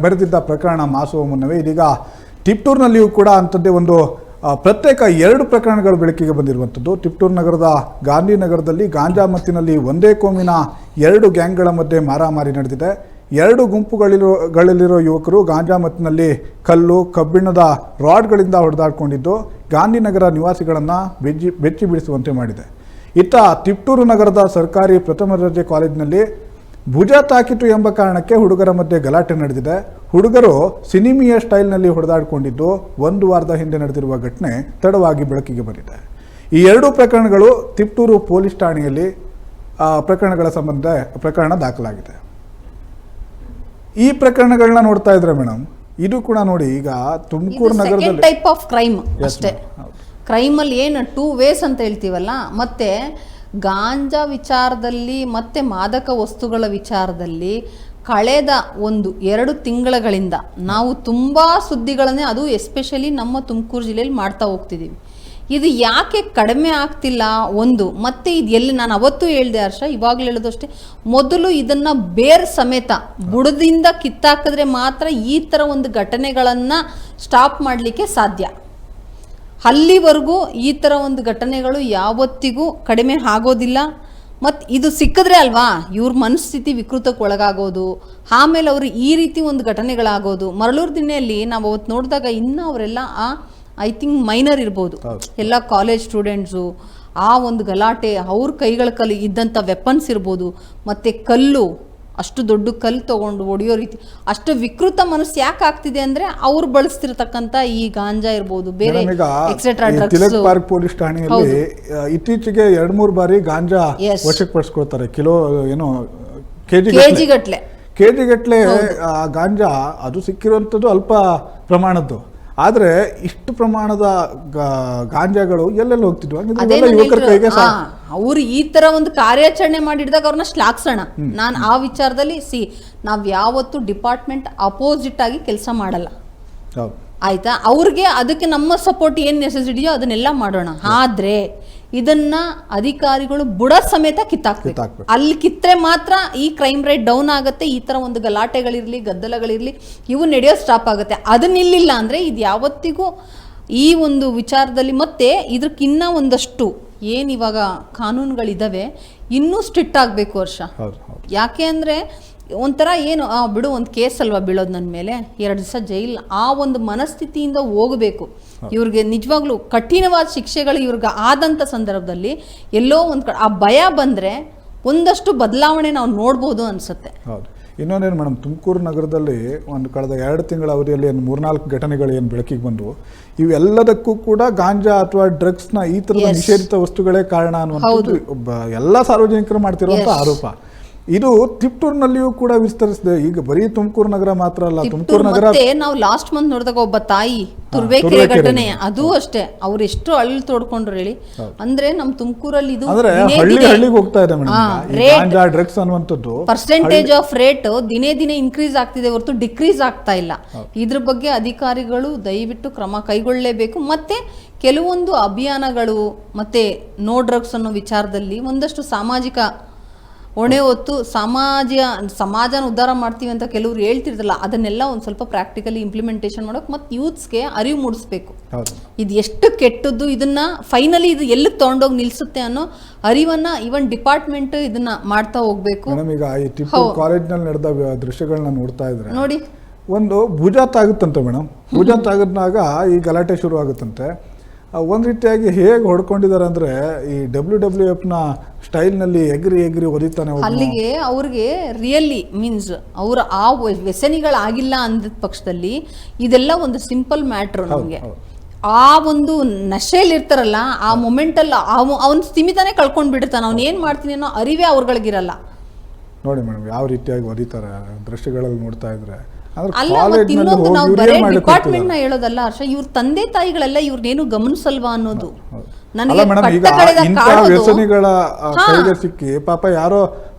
ಬರೆದಿದ್ದ ಪ್ರಕರಣ ಮಾಸುವ ಮುನ್ನವೇ ಇದೀಗ ತಿಪ್ಟೂರಿನಲ್ಲಿಯೂ ಕೂಡ ಅಂಥದ್ದೇ ಒಂದು ಪ್ರತ್ಯೇಕ 2 ಪ್ರಕರಣಗಳು ಬೆಳಕಿಗೆ ಬಂದಿರುವಂಥದ್ದು. ತಿಪ್ಟೂರು ನಗರದ ಗಾಂಧಿನಗರದಲ್ಲಿ ಗಾಂಜಾ ಮತ್ತಿನಲ್ಲಿ ಒಂದೇ ಕೋಮಿನ 2 ಗ್ಯಾಂಗ್ಗಳ ಮಧ್ಯೆ ಮಾರಾಮಾರಿ ನಡೆದಿದೆ. 2 ಗುಂಪುಗಳಲ್ಲಿರೋ ಯುವಕರು ಗಾಂಜಾ ಮತ್ತಿನಲ್ಲಿ ಕಲ್ಲು, ಕಬ್ಬಿಣದ ರಾಡ್ಗಳಿಂದ ಹೊಡೆದಾಡಿಕೊಂಡಿದ್ದು ಗಾಂಧಿನಗರ ನಿವಾಸಿಗಳನ್ನು ಬೆಚ್ಚಿ ಬೀಳಿಸುವಂತೆ ಮಾಡಿದೆ. ಇತ್ತ ತಿಪ್ಟೂರು ನಗರದ ಸರ್ಕಾರಿ ಪ್ರಥಮ ದರ್ಜೆ ಕಾಲೇಜಿನಲ್ಲಿ ಭುಜ ತಾಕಿತು ಎಂಬ ಕಾರಣಕ್ಕೆ ಹುಡುಗರ ಮಧ್ಯೆ ಗಲಾಟೆ ನಡೆದಿದೆ. ಹುಡುಗರು ಸಿನಿಮೀಯ ಸ್ಟೈಲ್ನಲ್ಲಿ ಹೊಡೆದಾಡಿಕೊಂಡಿದ್ದು 1 ವಾರದ ಹಿಂದೆ ನಡೆದಿರುವ ಘಟನೆ ತಡವಾಗಿ ಬೆಳಕಿಗೆ ಬಂದಿದೆ. ಈ 2 ಪ್ರಕರಣಗಳು ತಿಪ್ಟೂರು ಪೊಲೀಸ್ ಠಾಣೆಯಲ್ಲಿ ಪ್ರಕರಣಗಳ ಸಂಬಂಧ ಪ್ರಕರಣ ದಾಖಲಾಗಿದೆ. ಈ ಪ್ರಕರಣಗಳನ್ನ ನೋಡ್ತಾ ಇದ್ರೆ ಮೇಡಮ್, ಇದು ಕೂಡ ನೋಡಿ ಈಗ ತುಮಕೂರು ನಗರದಲ್ಲಿ ಟೈಪ್ ಆಫ್ ಕ್ರೈಮ್ ಅಷ್ಟೇ. ಕ್ರೈಮಲ್ಲಿ ಏನು 2 ways ಅಂತ ಹೇಳ್ತೀವಲ್ಲ, ಮತ್ತೆ ಗಾಂಜಾ ವಿಚಾರದಲ್ಲಿ ಮತ್ತೆ ಮಾದಕ ವಸ್ತುಗಳ ವಿಚಾರದಲ್ಲಿ ಕಳೆದ 1-2 ತಿಂಗಳುಗಳಿಂದ ನಾವು ತುಂಬ ಸುದ್ದಿಗಳನ್ನೇ, ಅದು ಎಸ್ಪೆಷಲಿ ನಮ್ಮ ತುಮಕೂರು ಜಿಲ್ಲೆಯಲ್ಲಿ ಮಾಡ್ತಾ ಹೋಗ್ತಿದ್ದೀವಿ. ಇದು ಯಾಕೆ ಕಡಿಮೆ ಆಗ್ತಿಲ್ಲ ಒಂದು, ಮತ್ತೆ ಇದು ಎಲ್ಲಿ, ನಾನು ಅವತ್ತು ಹೇಳಿದೆ ಹರ್ಷ, ಇವಾಗಲೂ ಹೇಳೋದು ಅಷ್ಟೇ, ಮೊದಲು ಇದನ್ನು ಬೇರ್ ಸಮೇತ ಬುಡದಿಂದ ಕಿತ್ತಾಕಿದ್ರೆ ಮಾತ್ರ ಈ ಥರ ಒಂದು ಘಟನೆಗಳನ್ನು ಸ್ಟಾಪ್ ಮಾಡಲಿಕ್ಕೆ ಸಾಧ್ಯ. ಅಲ್ಲಿವರೆಗೂ ಈ ಥರ ಒಂದು ಘಟನೆಗಳು ಯಾವತ್ತಿಗೂ ಕಡಿಮೆ ಆಗೋದಿಲ್ಲ. ಮತ್ತು ಇದು ಸಿಕ್ಕಿದ್ರೆ ಅಲ್ವಾ ಇವ್ರ ಮನಸ್ಥಿತಿ ವಿಕೃತಕ್ಕೆ ಒಳಗಾಗೋದು, ಆಮೇಲೆ ಅವರು ಈ ರೀತಿ ಒಂದು ಘಟನೆಗಳಾಗೋದು. ಮರಳೂರು ದಿಣ್ಣೆಯಲ್ಲಿ ನಾವು ಅವತ್ತು ನೋಡಿದಾಗ ಇನ್ನೂ ಅವರೆಲ್ಲ ಐ ಥಿಂಕ್ ಮೈನರ್ ಇರ್ಬೋದು, ಎಲ್ಲ ಕಾಲೇಜ್ ಸ್ಟೂಡೆಂಟ್ಸು. ಆ ಒಂದು ಗಲಾಟೆ, ಅವ್ರ ಕೈಗಳ ಇದ್ದಂಥ ವೆಪನ್ಸ್ ಇರ್ಬೋದು, ಮತ್ತು ಕಲ್ಲು, ಅಷ್ಟು ದೊಡ್ಡ ಕಲ್ಲು ತೊಗೊಂಡು ಹೊಡೆಯೋ ರೀತಿ, ಅಷ್ಟು ವಿಕೃತ ಮನಸ್ಸು ಯಾಕೆ ಆಗ್ತಿದೆ ಅಂದರೆ ಅವ್ರು ಬಳಸ್ತಿರ್ತಕ್ಕಂಥ ಈ ಗಾಂಜಾ ಇರ್ಬೋದು, ಬೇರೆ ಎಕ್ಸೆಟ್ರಾ ಡ್ರಗ್ಸ್. ಪಾರ್ಕ್ ಪೊಲೀಸ್ ಠಾಣೆಯಲ್ಲಿ ಇತ್ತೀಚೆಗೆ 2-3 ಬಾರಿ ಗಾಂಜಾ ವಶಕ್ಕೆ ಪಡಿಸ್ಕೊಳ್ತಾರೆ. ಕಿಲೋ ಏನೋ ಕೆಜಿ ಗಟ್ಲೆ ಗಾಂಜಾ ಅದು ಸಿಕ್ಕಿರುವಂಥದ್ದು ಅಲ್ಪ ಪ್ರಮಾಣದ್ದು. ಆದರೆ ಇಷ್ಟು ಪ್ರಮಾಣದ ಗಾಂಜಾಗಳು ಎಲ್ಲೆಲ್ಲಿ ಹೋಗ್ತಿದ್ವು ಅದೇ ಹಂಗಿದ್ರೆ ಇವೆಲ್ಲ ಯುವಕರ ಕೈಗೆ ಅವ್ರು ಈ ತರ ಒಂದು ಕಾರ್ಯಾಚರಣೆ ಮಾಡಿಡಿದಾಗ ಅವ್ರನ್ನ ಶ್ಲಾಘಿಸೋಣ. ನಾನು ಆ ವಿಚಾರದಲ್ಲಿ ನಾವ್ ಯಾವತ್ತು ಡಿಪಾರ್ಟ್ಮೆಂಟ್ ಅಪೋಸಿಟ್ ಆಗಿ ಕೆಲಸ ಮಾಡಲ್ಲ, ಹೌದು ಆಯ್ತಾ. ಅವ್ರಿಗೆ ಅದಕ್ಕೆ ನಮ್ಮ ಸಪೋರ್ಟ್ ಏನ್ ನೆಸೆಸಿಟಿಯೋ ಅದನ್ನೆಲ್ಲ ಮಾಡೋಣ. ಆದ್ರೆ ಇದನ್ನ ಅಧಿಕಾರಿಗಳು ಬುಡ ಸಮೇತ ಕಿತ್ತಾಕ್ಬೇಕು. ಅಲ್ಲಿ ಕಿತ್ತರೆ ಮಾತ್ರ ಈ ಕ್ರೈಮ್ ರೇಟ್ ಡೌನ್ ಆಗುತ್ತೆ. ಈ ತರ ಒಂದು ಗಲಾಟೆಗಳಿರ್ಲಿ, ಗದ್ದಲಗಳಿರ್ಲಿ, ಇವು ನಡೆಯೋ ಸ್ಟಾಪ್ ಆಗುತ್ತೆ. ಅದನ್ನಿಲ್ಲ ಅಂದ್ರೆ ಇದು ಯಾವತ್ತಿಗೂ ಈ ಒಂದು ವಿಚಾರದಲ್ಲಿ ಮತ್ತೆ ಇದಕ್ಕಿನ್ನ ಒಂದಷ್ಟು ಏನ್ ಇವಾಗ ಕಾನೂನುಗಳಿದಾವೆ ಇನ್ನೂ ಸ್ಟ್ರಿಕ್ಟ್ ಆಗಬೇಕು ವರ್ಷ. ಯಾಕೆ ಅಂದ್ರೆ ಒಂಥರ ಏನು ಬಿಡು ಒಂದು ಕೇಸ್ ಅಲ್ವಾ ಬೀಳೋದು ನನ್ನ ಮೇಲೆ 2 ದಿವಸ ಜೈಲ್, ಆ ಒಂದು ಮನಸ್ಥಿತಿಯಿಂದ ಹೋಗಬೇಕು. ಇವ್ರಿಗೆ ನಿಜವಾಗ್ಲೂ ಕಠಿಣವಾದ ಶಿಕ್ಷೆಗಳು ಇವ್ರಿಗೆ ಆದಂಥ ಸಂದರ್ಭದಲ್ಲಿ ಎಲ್ಲೋ ಒಂದು ಕಡೆ ಆ ಭಯ ಬಂದರೆ ಒಂದಷ್ಟು ಬದಲಾವಣೆ ನಾವು ನೋಡ್ಬೋದು ಅನಿಸುತ್ತೆ. ಹೌದು. ಇನ್ನೊಂದೇನು ಮೇಡಮ್, ತುಮಕೂರು ನಗರದಲ್ಲಿ ಒಂದು ಕಳೆದ 2 ತಿಂಗಳ ಅವಧಿಯಲ್ಲಿ 3-4 ಘಟನೆಗಳು ಏನು ಬೆಳಕಿಗೆ ಬಂದವು, ಇವೆಲ್ಲದಕ್ಕೂ ಕೂಡ ಗಾಂಜಾ ಅಥವಾ ಡ್ರಗ್ಸ್ನ ಈ ಥರದ ನಿಷೇಧಿತ ವಸ್ತುಗಳೇ ಕಾರಣ ಅನ್ನುವಂಥದ್ದು ಎಲ್ಲ ಸಾರ್ವಜನಿಕರು ಮಾಡ್ತಿರುವಂಥ ಆರೋಪ. ಇದು ತಿಪ್ಟೂರಿನಲ್ಲಿಯೂ ಕೂಡ ವಿಸ್ತರಿಸಿದೆ. ಈಗ ಬರೀ ತುಮಕೂರು ನಗರ ಮಾತ್ರ ಅಲ್ಲ, ತುಮಕೂರು ನಗರ ನಾವು ಲಾಸ್ಟ್ ಮಂತ್ ನೋಡಿದಾಗ ಒಬ್ಬ ತಾಯಿ ತುರ್ಬೇಕೆರೆ ಘಟನೆ, ಅದು ಅಷ್ಟೇ. ಅವ್ರು ಎಷ್ಟು ಅಳ್ಳು ತೋಡ್ಕೊಂಡ್ರು ಹೇಳಿ. ಅಂದ್ರೆ ನಮ್ ತುಮಕೂರಲ್ಲಿ ಇದು ಹಳ್ಳಿಗೆ ಹೋಗ್ತಾ ಇದೆ ಡ್ರಗ್ಸ್ ಅನ್ನುವಂಥದ್ದು ಪರ್ಸೆಂಟೇಜ್ ಆಫ್ ರೇಟ್ ದಿನೇ ದಿನೇ ಇನ್ಕ್ರೀಸ್ ಆಗ್ತಿದೆ ಹೊರತು ಡಿಕ್ರೀಸ್ ಆಗ್ತಾ ಇಲ್ಲ. ಇದ್ರ ಬಗ್ಗೆ ಅಧಿಕಾರಿಗಳು ದಯವಿಟ್ಟು ಕ್ರಮ ಕೈಗೊಳ್ಳಲೇಬೇಕು. ಮತ್ತೆ ಕೆಲವೊಂದು ಅಭಿಯಾನಗಳು ಮತ್ತೆ ನೋ ಡ್ರಗ್ಸ್ ಅನ್ನೋ ವಿಚಾರದಲ್ಲಿ ಒಂದಷ್ಟು ಸಾಮಾಜಿಕ ಹೊಣೆ ಹೊತ್ತು ಸಮಾಜನ ಉದ್ಧಾರ ಮಾಡ್ತೀವಿ ಅಂತ ಕೆಲವರು ಹೇಳ್ತಿರ್ತಾರಲ್ಲ, ಅದನ್ನೆಲ್ಲ ಒಂದು ಸ್ವಲ್ಪ ಪ್ರಾಕ್ಟಿಕಲಿ ಇಂಪ್ಲಿಮೆಂಟೇಷನ್ ಮಾಡೋಕೆ ಮತ್ತು ಯೂತ್ಸ್ಗೆ ಅರಿವು ಮೂಡಿಸ್ಬೇಕು. ಇದು ಎಷ್ಟು ಕೆಟ್ಟದ್ದು, ಇದನ್ನ ಫೈನಲಿ ಇದು ಎಲ್ಲಿಗೆ ತೊಗೊಂಡೋಗಿ ನಿಲ್ಸುತ್ತೆ ಅನ್ನೋ ಅರಿವನ್ನ ಇವನ್ ಡಿಪಾರ್ಟ್ಮೆಂಟ್ ಇದನ್ನ ಮಾಡ್ತಾ ಹೋಗ್ಬೇಕು. ಈಗ ಈ ಟಿಪ್ಪು ಕಾಲೇಜ್ನಲ್ಲಿ ನಡೆದ ದೃಶ್ಯಗಳನ್ನ ನೋಡ್ತಾ ಇದ್ರೆ ನೋಡಿ, ಒಂದು ಭುಜ ತಾಗುತ್ತಂತೆ ಮೇಡಮ್. ಭುಜ ತಾಗದ್ನಾಗ ಈ ಗಲಾಟೆ ಶುರು ಆಗುತ್ತಂತೆ. ಒಂದು ರೀತಿಯಾಗಿ ಹೇಗೆ ಹೊಡ್ಕೊಂಡಿದ್ದಾರೆ ಅಂದ್ರೆ ಈ WWF ಸ್ಟೈಲ್ನಲ್ಲಿ ಎಗ್ರಿ ಹೊಡಿತಾನೆ. ಅಲ್ಲಿಗೆ ಅವ್ರಿಗೆ ರಿಯಲಿ ಮೀನ್ಸ್ ಅವ್ರ ಆ ವ್ಯಸನಿಗಳಾಗಿಲ್ಲ ಅಂದ ಪಕ್ಷದಲ್ಲಿ ಇದೆಲ್ಲ ಒಂದು ಸಿಂಪಲ್ ಮ್ಯಾಟ್ರ್. ನಮಗೆ ಆ ಒಂದು ನಶೆಯಲ್ಲಿ ಇರ್ತಾರಲ್ಲ, ಆ ಮೊಮೆಂಟಲ್ಲಿ ಅವನ್ ಸ್ಥಿಮಿತಾನೆ ಕಳ್ಕೊಂಡ್ ಬಿಡ್ತಾನೆ. ಅವ್ನು ಏನ್ ಮಾಡ್ತೀನಿ ಅನ್ನೋ ಅರಿವೇ ಅವ್ರಗಳಿಗಿರಲ್ಲ. ನೋಡಿ ಮೇಡಮ್ ಯಾವ ರೀತಿಯಾಗಿ ಹೊಡಿತಾರೆ ದೃಶ್ಯಗಳಲ್ಲಿ ನೋಡ್ತಾ ಇದ್ರೆ. ಅಲ್ಲ, ಮತ್ತೆ ಇನ್ನೊಂದು ನಾವು ಬರೇ ಡಿಪಾರ್ಟ್ಮೆಂಟ್ ನ ಹೇಳೋದಲ್ಲ ಹರ್ಷ, ಇವ್ರ ತಂದೆ ತಾಯಿಗಳೆಲ್ಲ ಇವ್ರನ್ನೇನು ಗಮನಿಸಲ್ವಾ ಅನ್ನೋದು ನನಗೆ ವ್ಯಸನಿಗಳ ಕೈಗೆ ಸಿಕ್ಕಿ ಪಾಪ ಯಾರೋ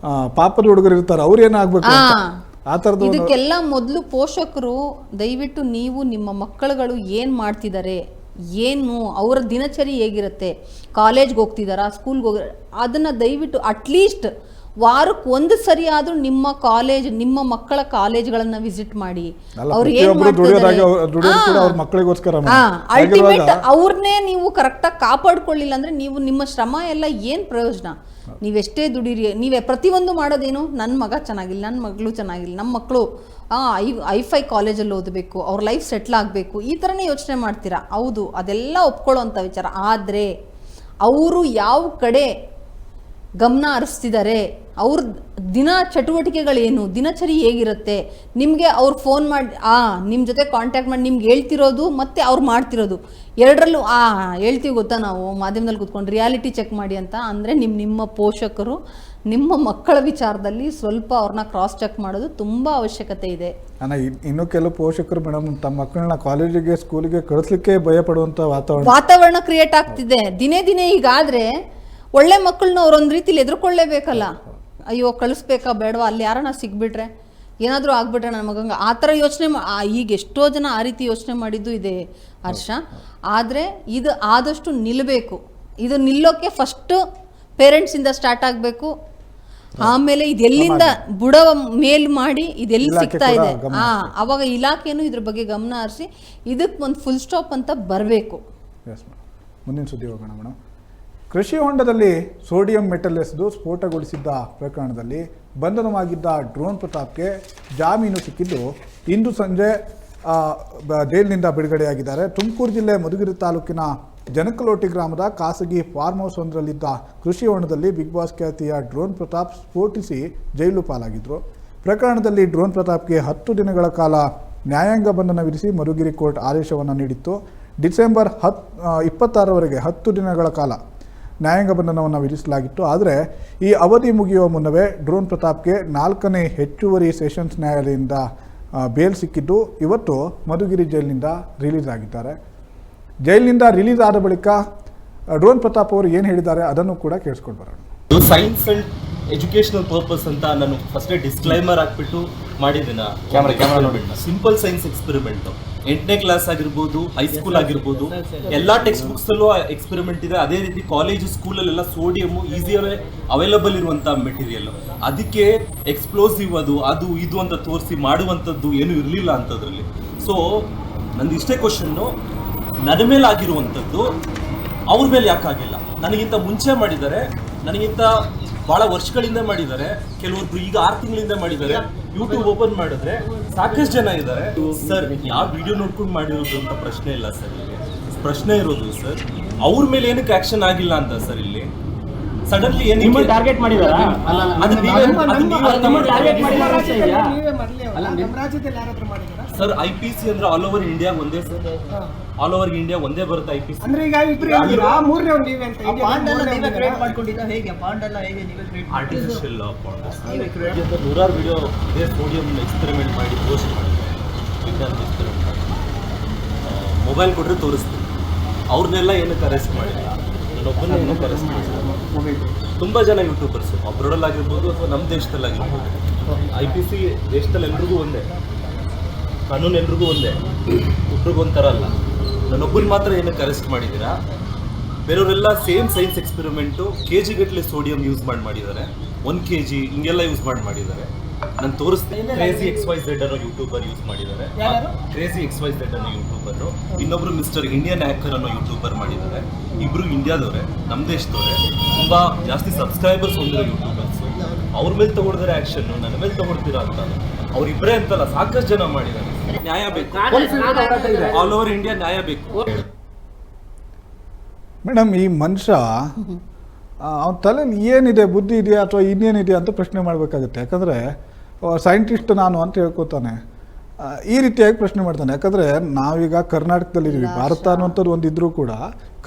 ಪಾಪದ ಹುಡುಗರು ಇರ್ತಾರೆ, ಅವ್ರು ಏನಾಗ್ಬೇಕು ಆ ತರದ್ದು. ಇದಕ್ಕೆಲ್ಲ ಮೊದಲು ಪೋಷಕರು ದಯವಿಟ್ಟು ನೀವು ನಿಮ್ಮ ಮಕ್ಕಳುಗಳು ಏನ್ ಮಾಡ್ತಿದ್ದಾರೆ, ಏನು ಅವರ ದಿನಚರಿ ಹೇಗಿರುತ್ತೆ, ಕಾಲೇಜ್ಗೆ ಹೋಗ್ತಿದಾರಾ, ಸ್ಕೂಲ್ಗೆ ಹೋಗ, ಅದನ್ನ ದಯವಿಟ್ಟು ಅಟ್ಲೀಸ್ಟ್ ವಾರಕ್ಕೆ ಒಂದು ಸರಿ ಆದ್ರೂ ನಿಮ್ಮ ಕಾಲೇಜ್, ನಿಮ್ಮ ಮಕ್ಕಳ ಕಾಲೇಜ್ಗಳನ್ನ ವಿಸಿಟ್ ಮಾಡಿ. ಅವ್ರು ಏನ್ ಮಾಡ್ತಿದ್ದಾರೆ, ಅಲ್ಟಿಮೇಟ್ ಅವ್ರನ್ನೇ ನೀವು ಕರೆಕ್ಟಾಗಿ ಕಾಪಾಡ್ಕೊಳ್ಳಿಲ್ಲ ಅಂದ್ರೆ ನೀವು ನಿಮ್ಮ ಶ್ರಮ ಎಲ್ಲ ಏನ್ ಪ್ರಯೋಜನ? ನೀವೆಷ್ಟೇ ದುಡೀರಿ, ನೀವೇ ಪ್ರತಿಯೊಂದು ಮಾಡೋದೇನು, ನನ್ನ ಮಗ ಚೆನ್ನಾಗಿಲ್ಲ, ನನ್ನ ಮಗಳು ಚೆನ್ನಾಗಿಲ್ಲ, ನಮ್ಮ ಮಕ್ಕಳು ಐ5 ಕಾಲೇಜಲ್ಲಿ ಓದಬೇಕು, ಅವ್ರ ಲೈಫ್ ಸೆಟ್ಲ್ ಆಗಬೇಕು, ಈ ಥರನೇ ಯೋಚನೆ ಮಾಡ್ತೀರಾ. ಹೌದು, ಅದೆಲ್ಲ ಒಪ್ಕೊಳ್ಳೋಂಥ ವಿಚಾರ. ಆದರೆ ಅವರು ಯಾವ ಕಡೆ ಗಮನ ಹರಿಸ್ತಿದ್ದಾರೆ, ಅವ್ರ ದಿನ ಚಟುವಟಿಕೆಗಳೇನು, ದಿನಚರಿ ಹೇಗಿರುತ್ತೆ, ನಿಮಗೆ ಅವ್ರು ಫೋನ್ ಮಾಡಿ ನಿಮ್ಮ ಜೊತೆ ಕಾಂಟ್ಯಾಕ್ಟ್ ಮಾಡಿ ನಿಮ್ಗೆ ಹೇಳ್ತಿರೋದು ಮತ್ತು ಅವ್ರು ಮಾಡ್ತಿರೋದು ಎರಡರಲ್ಲೂ ಹೇಳ್ತೀವಿ ಗೊತ್ತಾ, ನಾವು ಮಾಧ್ಯಮದಲ್ಲಿ ಕೂತ್ಕೊಂಡು ರಿಯಾಲಿಟಿ ಚೆಕ್ ಮಾಡಿ ಅಂತ. ಅಂದರೆ ನಿಮ್ಮ ಪೋಷಕರು ನಿಮ್ಮ ಮಕ್ಕಳ ವಿಚಾರದಲ್ಲಿ ಸ್ವಲ್ಪ ಅವ್ರನ್ನ ಕ್ರಾಸ್ ಚೆಕ್ ಮಾಡೋದು ತುಂಬ ಅವಶ್ಯಕತೆ ಇದೆ. ಇನ್ನು ಕೆಲವು ಪೋಷಕರು ಮೇಡಮ್ ತಮ್ಮ ಮಕ್ಕಳನ್ನ ಕಾಲೇಜಿಗೆ ಸ್ಕೂಲಿಗೆ ಕಳಿಸ್ಲಿಕ್ಕೆ ಭಯ ಪಡುವಂಥ ವಾತಾವರಣ ಕ್ರಿಯೇಟ್ ಆಗ್ತಿದೆ ದಿನೇ ದಿನೇ. ಈಗಾದರೆ ಒಳ್ಳೆ ಮಕ್ಕಳನ್ನ ಅವ್ರೊಂದು ರೀತಿಲಿ ಎದುರ್ಕೊಳ್ಳೇಬೇಕಲ್ಲ. ಅಯ್ಯೋ ಕಳಿಸ್ಬೇಕಾ ಬೇಡವಾ, ಅಲ್ಲಿ ಯಾರನ್ನ ಸಿಗ್ಬಿಟ್ರೆ ಏನಾದರೂ ಆಗ್ಬಿಟ್ರೆ ನನ್ನ ಮಗಂಗೆ, ಆ ಥರ ಯೋಚನೆ ಈಗ ಎಷ್ಟೋ ಜನ ಆ ರೀತಿ ಯೋಚನೆ ಮಾಡಿದ್ದು ಇದೆ ಹರ್ಷ. ಆದರೆ ಇದು ಆದಷ್ಟು ನಿಲ್ಲಬೇಕು. ಇದು ನಿಲ್ಲೋಕ್ಕೆ ಫಸ್ಟು ಪೇರೆಂಟ್ಸಿಂದ ಸ್ಟಾರ್ಟ್ ಆಗಬೇಕು. ಆಮೇಲೆ ಇದೆಲ್ಲಿಂದ ಬುಡ ಮೇಲ್ ಮಾಡಿ ಇದೆಲ್ಲಿ ಸಿಗ್ತಾ ಇದೆ, ಅವಾಗ ಇಲಾಖೆನೂ ಇದ್ರ ಬಗ್ಗೆ ಗಮನ ಹರಿಸಿ ಇದಕ್ಕೆ ಒಂದು ಫುಲ್ ಸ್ಟಾಪ್ ಅಂತ ಬರಬೇಕು. ಮುಂದಿನ ಸುದ್ದಿ ಹೋಗೋಣ ಮೇಡಮ್. ಕೃಷಿ ಹೊಂಡದಲ್ಲಿ ಸೋಡಿಯಂ ಮೆಟಲ್ ಎಸೆದು ಸ್ಫೋಟಗೊಳಿಸಿದ್ದ ಪ್ರಕರಣದಲ್ಲಿ ಬಂಧನವಾಗಿದ್ದ ಡ್ರೋನ್ ಪ್ರತಾಪ್ಗೆ ಜಾಮೀನು ಸಿಕ್ಕಿದ್ದು ಇಂದು ಸಂಜೆ ಜೈಲಿನಿಂದ ಬಿಡುಗಡೆಯಾಗಿದ್ದಾರೆ. ತುಮಕೂರು ಜಿಲ್ಲೆ ಮಧುಗಿರಿ ತಾಲೂಕಿನ ಜನಕಲೋಟಿ ಗ್ರಾಮದ ಖಾಸಗಿ ಫಾರ್ಮ್ ಹೌಸ್ ಒಂದರಲ್ಲಿದ್ದ ಕೃಷಿ ಹೊಂಡದಲ್ಲಿ ಬಿಗ್ ಬಾಸ್ ಖ್ಯಾತಿಯ ಡ್ರೋನ್ ಪ್ರತಾಪ್ ಸ್ಫೋಟಿಸಿ ಜೈಲು ಪಾಲಾಗಿದ್ದರು. ಪ್ರಕರಣದಲ್ಲಿ ಡ್ರೋನ್ ಪ್ರತಾಪ್ಗೆ 10 ದಿನಗಳ ಕಾಲ ನ್ಯಾಯಾಂಗ ಬಂಧನ ವಿಧಿಸಿ ಮಧುಗಿರಿ ಕೋರ್ಟ್ ಆದೇಶವನ್ನು ನೀಡಿತ್ತು. ಡಿಸೆಂಬರ್ 26ರವರೆಗೆ 10 ದಿನಗಳ ಕಾಲ ನ್ಯಾಯಾಂಗ ಬಂಧನವನ್ನು ವಿಧಿಸಲಾಗಿತ್ತು. ಆದರೆ ಈ ಅವಧಿ ಮುಗಿಯುವ ಮುನ್ನವೇ ಡ್ರೋನ್ ಪ್ರತಾಪ್ಗೆ 4ನೇ ಹೆಚ್ಚುವರಿ ಸೆಷನ್ಸ್ ನ್ಯಾಯಾಲಯದಿಂದ ಬೇಲ್ ಸಿಕ್ಕಿದ್ದು ಇವತ್ತು ಮಧುಗಿರಿ ಜೈಲಿನಿಂದ ರಿಲೀಸ್ ಆಗಿದ್ದಾರೆ. ಜೈಲಿನಿಂದ ರಿಲೀಸ್ ಆದ ಬಳಿಕ ಡ್ರೋನ್ ಪ್ರತಾಪ್ ಅವರು ಏನು ಹೇಳಿದ್ದಾರೆ ಅದನ್ನು ಕೂಡ ಕೇಳಿಸ್ಕೊಂಡು ಬರೋಣ. ಸೈನ್ಸ್ ಅಂಡ್ ಎಜುಕೇಶನಲ್ ಪರ್ಪಸ್ ಅಂತ ನಾನು ಫಸ್ಟ್ ಡಿಸ್ಕ್ಲೈಮರ್ ಹಾಕ್ಬಿಟ್ಟು ಮಾಡಿದ್ದೀನ. ಕ್ಯಾಮ್ರಾ ನೋಡ್ಬಿಟ್ಟು ಸಿಂಪಲ್ ಸೈನ್ಸ್ ಎಕ್ಸ್ಪೆರಿಮೆಂಟ್ 8ನೇ ಕ್ಲಾಸ್ ಆಗಿರ್ಬೋದು, ಹೈಸ್ಕೂಲ್ ಆಗಿರ್ಬೋದು, ಎಲ್ಲ ಟೆಕ್ಸ್ಟ್ ಬುಕ್ಸ್ ಅಲ್ಲೂ ಎಕ್ಸ್ಪೆರಿಮೆಂಟ್ ಇದೆ. ಅದೇ ರೀತಿ ಕಾಲೇಜ್ ಸ್ಕೂಲಲ್ಲೆಲ್ಲ ಸೋಡಿಯಂ ಈಸಿಯಾಗಿ ಅವೈಲಬಲ್ ಇರುವಂತ ಮೆಟೀರಿಯಲ್. ಅದಕ್ಕೆ ಎಕ್ಸ್ಪ್ಲೋಸಿವ್ ಅದು ಇದು ಅಂತ ತೋರಿಸಿ ಮಾಡುವಂಥದ್ದು ಏನು ಇರಲಿಲ್ಲ ಅಂತದ್ರಲ್ಲಿ. ಸೊ ನಂದು ಇಷ್ಟೇ ಕ್ವಶನ್ನು, ನನ್ನ ಮೇಲೆ ಆಗಿರುವಂಥದ್ದು ಅವ್ರ ಮೇಲೆ ಯಾಕಾಗಿಲ್ಲ? ನನಗಿಂತ ಮುಂಚೆ ಮಾಡಿದ್ದಾರೆ, ನನಗಿಂತ ಬಹಳ ವರ್ಷಗಳಿಂದ ಮಾಡಿದ್ದಾರೆ, ಕೆಲವೊಬ್ರು ಈಗ 6 ತಿಂಗಳಿಂದ ಮಾಡಿದ್ದಾರೆ. ಯೂಟ್ಯೂಬ್ ಓಪನ್ ಮಾಡಿದ್ರೆ ಸಾಕಷ್ಟು ಜನ ಇದ್ದಾರೆ. ಸರ್ ಯಾವ ವಿಡಿಯೋ ನೋಡ್ಕೊಂಡು ಮಾಡಿರೋದು ಅಂತ ಪ್ರಶ್ನೆ ಇಲ್ಲ ಸರ್. ಇಲ್ಲಿ ಪ್ರಶ್ನೆ ಇರೋದು ಸರ್ ಅವ್ರ ಮೇಲೆ ಏನಕ್ಕೆ ಆಕ್ಷನ್ ಆಗಿಲ್ಲ ಅಂತ ಸರ್. ಇಲ್ಲಿ ಸಡನ್ಲಿ ಏನು ಟಾರ್ಗೆಟ್ ಮಾಡಿದಾರ? ಸರ್ IPC ಅಂದ್ರೆ ಆಲ್ ಓವರ್ ಇಂಡಿಯಾ ಒಂದೇ ಸರ್. ಆಲ್ ಓವರ್ ಇಂಡಿಯಾ ಒಂದೇ ಬರುತ್ತೆ IPC. ಅಂದ್ರೆ ಈಗ ಇಬ್ರು ಹೇಳಿರಾ ಮೂರನೇ ಒಂದು ನೀವೇ ಅಂತ ನೀವೇ ಕ್ರಿಯೇಟ್ ಮಾಡ್ಕೊಂಡಿದ್ದ ಹೇಗೆ ಪಾಂಡ್ ಎಲ್ಲ ಹೇಗೆ ನೀವೇ ಕ್ರಿಯೇಟ್ ಆರ್ಟಿಫಿಷಿಯಲ್ ಪಾಂಡ್ ನೂರಾರು ವಿಡಿಯೋ ಇದೇ ಸೋಡಿಯಂ ಎಕ್ಸ್ಪೆರಿಮೆಂಟ್ ಮಾಡಿ ಪೋಸ್ಟ್ ಮಾಡಿದ್ದಾರೆ. ವಿಜ್ಞಾನ ಎಕ್ಸ್ಪೆರಿಮೆಂಟ್ ಮಾಡಿ ಮೊಬೈಲ್ ಕೊಟ್ಟರೆ ತೋರಿಸ್ತೀನಿ. ಅವ್ರನ್ನೆಲ್ಲ ಏನಕ್ಕೆ ಅರೆಸ್ಟ್ ಮಾಡಿಲ್ಲ, ನಾನೊಬ್ಬನೇ ಅರೆಸ್ಟ್ ಮಾಡಿಲ್ಲ. ತುಂಬ ಜನ ಯೂಟ್ಯೂಬರ್ಸು ಅಬ್ರಾಡಲ್ಲಿ ಆಗಿರ್ಬೋದು ಅಥವಾ ನಮ್ಮ ದೇಶದಲ್ಲಾಗಿರ್ಬೋದು. IPC ದೇಶದಲ್ಲಿ ಎಲ್ರಿಗೂ ಒಂದೇ, ಕಾನೂನು ಎಲ್ರಿಗೂ ಒಂದೇ, ಒಬ್ರಿಗೂ ಒಂಥರ ಅಲ್ಲ. ನಾನೊಬ್ಬನ ಮಾತ್ರ ಏನಕ್ಕೆ ಅರೆಸ್ಟ್ ಮಾಡಿದ್ದೀರಾ? ಬೇರೆಯವರೆಲ್ಲ ಸೇಮ್ ಸೈನ್ಸ್ ಎಕ್ಸ್ಪೆರಿಮೆಂಟು KG ಗಟ್ಟಲೆ ಸೋಡಿಯಂ ಯೂಸ್ ಮಾಡಿದ್ದಾರೆ, 1 kg ಹಿಂಗೆಲ್ಲ ಯೂಸ್ ಮಾಡಿದ್ದಾರೆ. ನಾನು ತೋರಿಸ್ತೀನಿ. ಕ್ರೇಜಿ XYZ ಅನ್ನೋ ಯೂಟ್ಯೂಬರ್ ಯೂಸ್ ಮಾಡಿದ್ದಾರೆ. ಕ್ರೇಜಿ XYZ ಅನ್ನೋ ಯೂಟ್ಯೂಬರು, ಇನ್ನೊಬ್ರು ಮಿಸ್ಟರ್ ಇಂಡಿಯನ್ ಹ್ಯಾಕರ್ ಅನ್ನೋ ಯೂಟ್ಯೂಬರ್ ಮಾಡಿದ್ದಾರೆ. ಇಬ್ರು ಇಂಡಿಯಾದವರೇ, ನಮ್ಮ ದೇಶದವರೇ, ತುಂಬ ಜಾಸ್ತಿ ಸಬ್ಸ್ಕ್ರೈಬರ್ಸ್ ಹೊಂದಿರೋ ಯೂಟ್ಯೂಬರ್ಸು. ಅವ್ರ ಮೇಲೆ ತಗೊಳ್ತಾರೆ ಆ್ಯಕ್ಷನ್ನು, ನನ್ನ ಮೇಲೆ ತಗೊಳ್ತೀರಾ ಅಂತ. ಅವ್ರಿಬ್ಬರೇ ಅಂತಲ್ಲ, ಸಾಕಷ್ಟು ಜನ ಮಾಡಿದ್ದಾರೆ. ನ್ಯಾಯ ಬೇಕು, ಆಲ್ ಓವರ್ ಇಂಡಿಯಾ ನ್ಯಾಯ ಬೇಕು. ಮೇಡಮ್, ಈ ಮನುಷ್ಯ ಅವನ ತಲೆಯಲ್ಲಿ ಏನಿದೆ, ಬುದ್ಧಿ ಇದೆಯಾ ಅಥವಾ ಇನ್ನೇನಿದೆ ಅಂತ ಪ್ರಶ್ನೆ ಮಾಡಬೇಕಾಗುತ್ತೆ. ಯಾಕಂದರೆ ಸೈಂಟಿಸ್ಟ್ ನಾನು ಅಂತ ಹೇಳ್ಕೊತಾನೆ, ಈ ರೀತಿಯಾಗಿ ಪ್ರಶ್ನೆ ಮಾಡ್ತಾನೆ. ಯಾಕಂದರೆ ನಾವೀಗ ಕರ್ನಾಟಕದಲ್ಲಿದ್ದೀವಿ, ಭಾರತ ಅನ್ನುವಂಥದ್ದು ಒಂದಿದ್ರೂ ಕೂಡ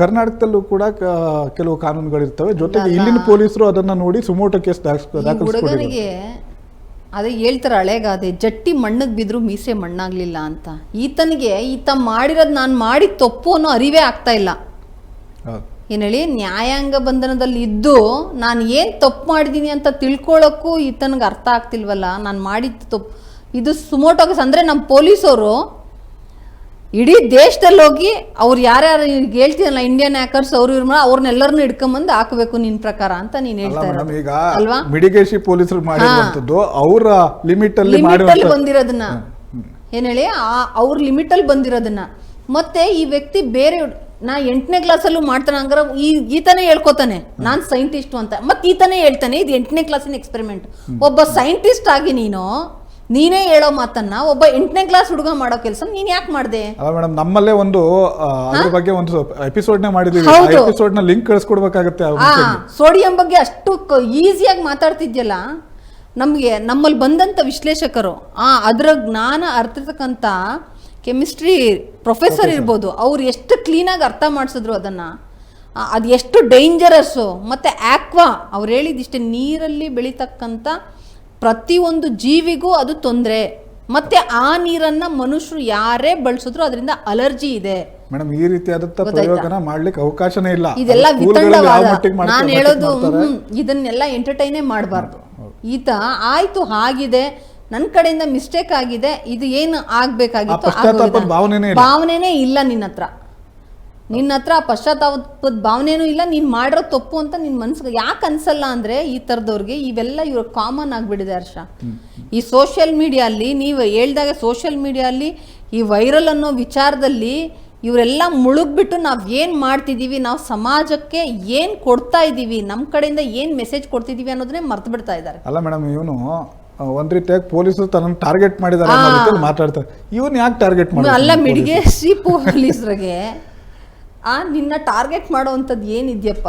ಕರ್ನಾಟಕದಲ್ಲೂ ಕೂಡ ಕೆಲವು ಕಾನೂನುಗಳಿರ್ತವೆ. ಜೊತೆಗೆ ಇಲ್ಲಿನ ಪೊಲೀಸರು ಅದನ್ನು ನೋಡಿ ಸುಮೋಟೋ ಕೇಸ್ ದಾಖಲಿಸ್ಕೊಂಡಿದ್ದಾರೆ. ಅದೇ ಹೇಳ್ತಾರೆ ಹಳೆಗಾದೆ, ಜಟ್ಟಿ ಮಣ್ಣಿಗೆ ಬಿದ್ರು ಮೀಸೆ ಮಣ್ಣಾಗ್ಲಿಲ್ಲ ಅಂತ. ಈತ ಮಾಡಿರೋದು ನಾನು ಮಾಡಿದ ತಪ್ಪು ಅನ್ನೋ ಅರಿವೇ ಆಗ್ತಾ ಇಲ್ಲ. ಏನು ಹೇಳಿ, ನ್ಯಾಯಾಂಗ ಬಂಧನದಲ್ಲಿ ಇದ್ದು ನಾನು ಏನು ತಪ್ಪು ಮಾಡಿದ್ದೀನಿ ಅಂತ ತಿಳ್ಕೊಳ್ಳೋಕ್ಕೂ ಈತನಿಗೆ ಅರ್ಥ ಆಗ್ತಿಲ್ವಲ್ಲ. ನಾನು ಮಾಡಿದ ತಪ್ಪು ಇದು ಸುಮೋಟೋ ಕೇಸ್ ಅಂದರೆ ನಮ್ಮ ಪೊಲೀಸವರು ಇಡೀ ದೇಶದಲ್ಲಿ ಹೋಗಿ ಅವ್ರು ಯಾರ್ಯಾರು ಹೇಳ್ತೀನಲ್ಲ ಇಂಡಿಯನ್ ಹ್ಯಾಕರ್ಸ್ ಅವ್ರು ಅವ್ರನ್ನೆಲ್ಲರನ್ನೂ ಹಿಡ್ಕೊಂಬಂದು ಹಾಕಬೇಕು ನಿನ್ನ ಪ್ರಕಾರ ಅಂತ ನೀನು ಹೇಳ್ತಾ ಇರೋದು ಅಲ್ವಾ? ಮಿಡಿಗೇಶಿ ಪೊಲೀಸರು ಮಾಡಿರುವಂಥದ್ದು ಅವರ ಲಿಮಿಟಲ್ಲಿ ಬಂದಿರೋದನ್ನ ಏನು ಹೇಳಿ, ಅವ್ರ ಲಿಮಿಟಲ್ಲಿ ಬಂದಿರೋದನ್ನ. ಮತ್ತೆ ಈ ವ್ಯಕ್ತಿ ಬೇರೆ ನಾ 8ನೇ ಕ್ಲಾಸಲ್ಲೂ ಮಾಡ್ತಾನೆ ಹಂಗಾರೆ ಈತನೇ ಹೇಳ್ಕೊತಾನೆ ನಾನು ಸೈಂಟಿಸ್ಟು ಅಂತ. ಮತ್ತೆ ಈತನೇ ಹೇಳ್ತಾನೆ ಇದು 8ನೇ ಕ್ಲಾಸಿನ ಎಕ್ಸ್ಪೆರಿಮೆಂಟ್. ಒಬ್ಬ ಸೈಂಟಿಸ್ಟ್ ಆಗಿ ನೀನೇ ಹೇಳೋ ಮಾತನ್ನ ಒಬ್ಬ 8ನೇ ಕ್ಲಾಸ್ ಹುಡುಗ ಮಾಡೋ ಕೆಲಸ ನೀನ್ ಯಾಕೆ ಮಾಡಿದೆ? ಮೇಡಮ್, ನಮ್ಮಲ್ಲೇ ಒಂದು ಅದ್ರ ಬಗ್ಗೆ ಒಂದು ಎಪಿಸೋಡ್ ಮಾಡಿದೀವಿ. ಎಪಿಸೋಡ್ ನ ಲಿಂಕ್ ಕಳಿಸ್ಕೊಡ್ಬೇಕಾಗತ್ತೆ. ಸೋಡಿಯಂ ಬಗ್ಗೆ ಅಷ್ಟು ಈಸಿಯಾಗಿ ಮಾತಾಡ್ತಿದ್ಯಲ್ಲ. ನಮ್ಮಲ್ಲಿ ಬಂದಂತ ವಿಶ್ಲೇಷಕರು ಅದರ ಜ್ಞಾನ ಅರ್ಥತಕ್ಕಂಥ ಕೆಮಿಸ್ಟ್ರಿ ಪ್ರೊಫೆಸರ್ ಇರ್ಬೋದು, ಅವ್ರು ಎಷ್ಟು ಕ್ಲೀನಾಗಿ ಅರ್ಥ ಮಾಡಿಸಿದ್ರು ಅದನ್ನು. ಅದು ಎಷ್ಟು ಡೇಂಜರಸ್ಸು. ಮತ್ತು ಆಕ್ವಾ ಅವ್ರು ಹೇಳಿದಿಷ್ಟೇ, ನೀರಲ್ಲಿ ಬೆಳೀತಕ್ಕಂಥ ಪ್ರತಿಯೊಂದು ಜೀವಿಗೂ ಅದು ತೊಂದರೆ. ಮತ್ತು ಆ ನೀರನ್ನು ಮನುಷ್ಯರು ಯಾರೇ ಬಳಸಿದ್ರು ಅದರಿಂದ ಅಲರ್ಜಿ ಇದೆ. ಮೇಡಮ್, ಈ ರೀತಿಯಾದಂಥ ಪ್ರಯೋಗನ ಮಾಡ್ಲಿಕ್ಕೆ ಅವಕಾಶನೇ ಇಲ್ಲ. ಇದೆಲ್ಲ ವಿತಂಡವಾದ. ನಾನು ಹೇಳೋದು ಇದನ್ನೆಲ್ಲ ಎಂಟರ್ಟೈನೇ ಮಾಡಬಾರ್ದು. ಈತ ಆಯ್ತು ಆಗಿದೆ, ನನ್ನ ಕಡೆಯಿಂದ ಮಿಸ್ಟೇಕ್ ಆಗಿದೆ, ಇದು ಏನು ಆಗ್ಬೇಕಾಗಿತ್ತು ಭಾವನೆನೇ ಇಲ್ಲ ನಿನ್ನ ಹತ್ರ ಪಶ್ಚಾತ್ತಾಪದ ಭಾವನೆನೂ ಇಲ್ಲ. ನೀನು ಮಾಡಿರೋ ತಪ್ಪು ಅಂತ ನಿನ್ನ ಮನ್ಸಿಗೆ ಯಾಕೆ ಅನ್ಸಲ್ಲ ಅಂದರೆ, ಈ ಥರದವ್ರಿಗೆ ಇವೆಲ್ಲ ಇವ್ರ ಕಾಮನ್ ಆಗಿಬಿಟ್ಟಿದೆ ಹರ್ಷ. ಈ ಸೋಷಿಯಲ್ ಮೀಡಿಯಲ್ಲಿ ನೀವು ಹೇಳ್ದಾಗ ಸೋಷಿಯಲ್ ಮೀಡಿಯಲ್ಲಿ ಈ ವೈರಲ್ ಅನ್ನೋ ವಿಚಾರದಲ್ಲಿ ಇವರೆಲ್ಲ ಮುಳುಗ್ಬಿಟ್ಟು ನಾವು ಏನು ಮಾಡ್ತಿದ್ದೀವಿ, ನಾವು ಸಮಾಜಕ್ಕೆ ಏನು ಕೊಡ್ತಾ ಇದ್ದೀವಿ, ನಮ್ಮ ಕಡೆಯಿಂದ ಏನು ಮೆಸೇಜ್ ಕೊಡ್ತಿದ್ದೀವಿ ಅನ್ನೋದನ್ನೇ ಮರ್ತು ಬಿಡ್ತಾ ಇದ್ದಾರೆ. ಅಲ್ಲ ಮೇಡಮ್, ಇವನು ಒಂದ್ ರೀತಿಯಾಗಿ ಪೊಲೀಸರು ತನ್ನ ಟಾರ್ಗೆಟ್ ಮಾಡಿದ್ದಾರೆ ಅನ್ನೋ ರೀತಿಯಲ್ಲಿ ಮಾತಾಡ್ತಾರೆ. ಇವನ್ ಯಾಕೆ ಟಾರ್ಗೆಟ್ ಮಾಡಿ? ಅಲ್ಲ, ಮಿಡಿಗೇಶಿ ಪೊಲೀಸರಿಗೆ ನಿನ್ನ ಟಾರ್ಗೆಟ್ ಮಾಡೋವಂಥದ್ದು ಏನಿದ್ಯಪ್ಪ?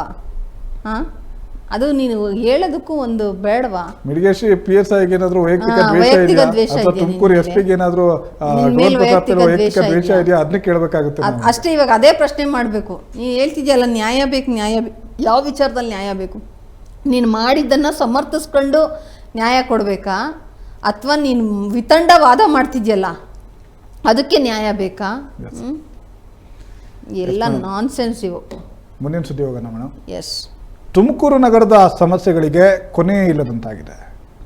ಅದು ನೀನು ಹೇಳೋದಕ್ಕೂ ಒಂದು ಬೇಡವಾ? ಮಿಡಿಗೇಶಿ PSI ಏನಾದ್ರು ವೈಯಕ್ತಿಕ ದ್ವೇಷ ಇದೆಯಾ? ತುಮಕೂರು SP ಏನಾದ್ರು ವೈಯಕ್ತಿಕ ದ್ವೇಷ ಇದೆಯಾ? ಅದನ್ನ ಕೇಳಬೇಕಾಗುತ್ತೆ ಅಷ್ಟೇ. ಇವಾಗ ಅದೇ ಪ್ರಶ್ನೆ ಮಾಡಬೇಕು. ನೀನು ಹೇಳ್ತಿದ್ಯಲ್ಲ ನ್ಯಾಯ ಬೇಕು, ಯಾವ ವಿಚಾರದಲ್ಲಿ ನ್ಯಾಯ ಬೇಕು? ನೀನು ಮಾಡಿದ್ದನ್ನು ಸಮರ್ಥಿಸ್ಕೊಂಡು ನ್ಯಾಯ ಕೊಡಬೇಕಾ, ಅಥವಾ ನೀನು ವಿತಂಡ ವಾದ ಮಾಡ್ತಿದ್ಯಲ್ಲ ಅದಕ್ಕೆ ನ್ಯಾಯ ಬೇಕಾ? ಎಲ್ಲ ನಾನ್ಸೆನ್ಸ್ ಇವು. ಮುಂದಿನ ಸುದ್ದಿ ಹೋಗೋಣ ಮೇಡಮ್. ಎಸ್. ತುಮಕೂರು ನಗರದ ಸಮಸ್ಯೆಗಳಿಗೆ ಕೊನೆಯೇ ಇಲ್ಲದಂತಾಗಿದೆ.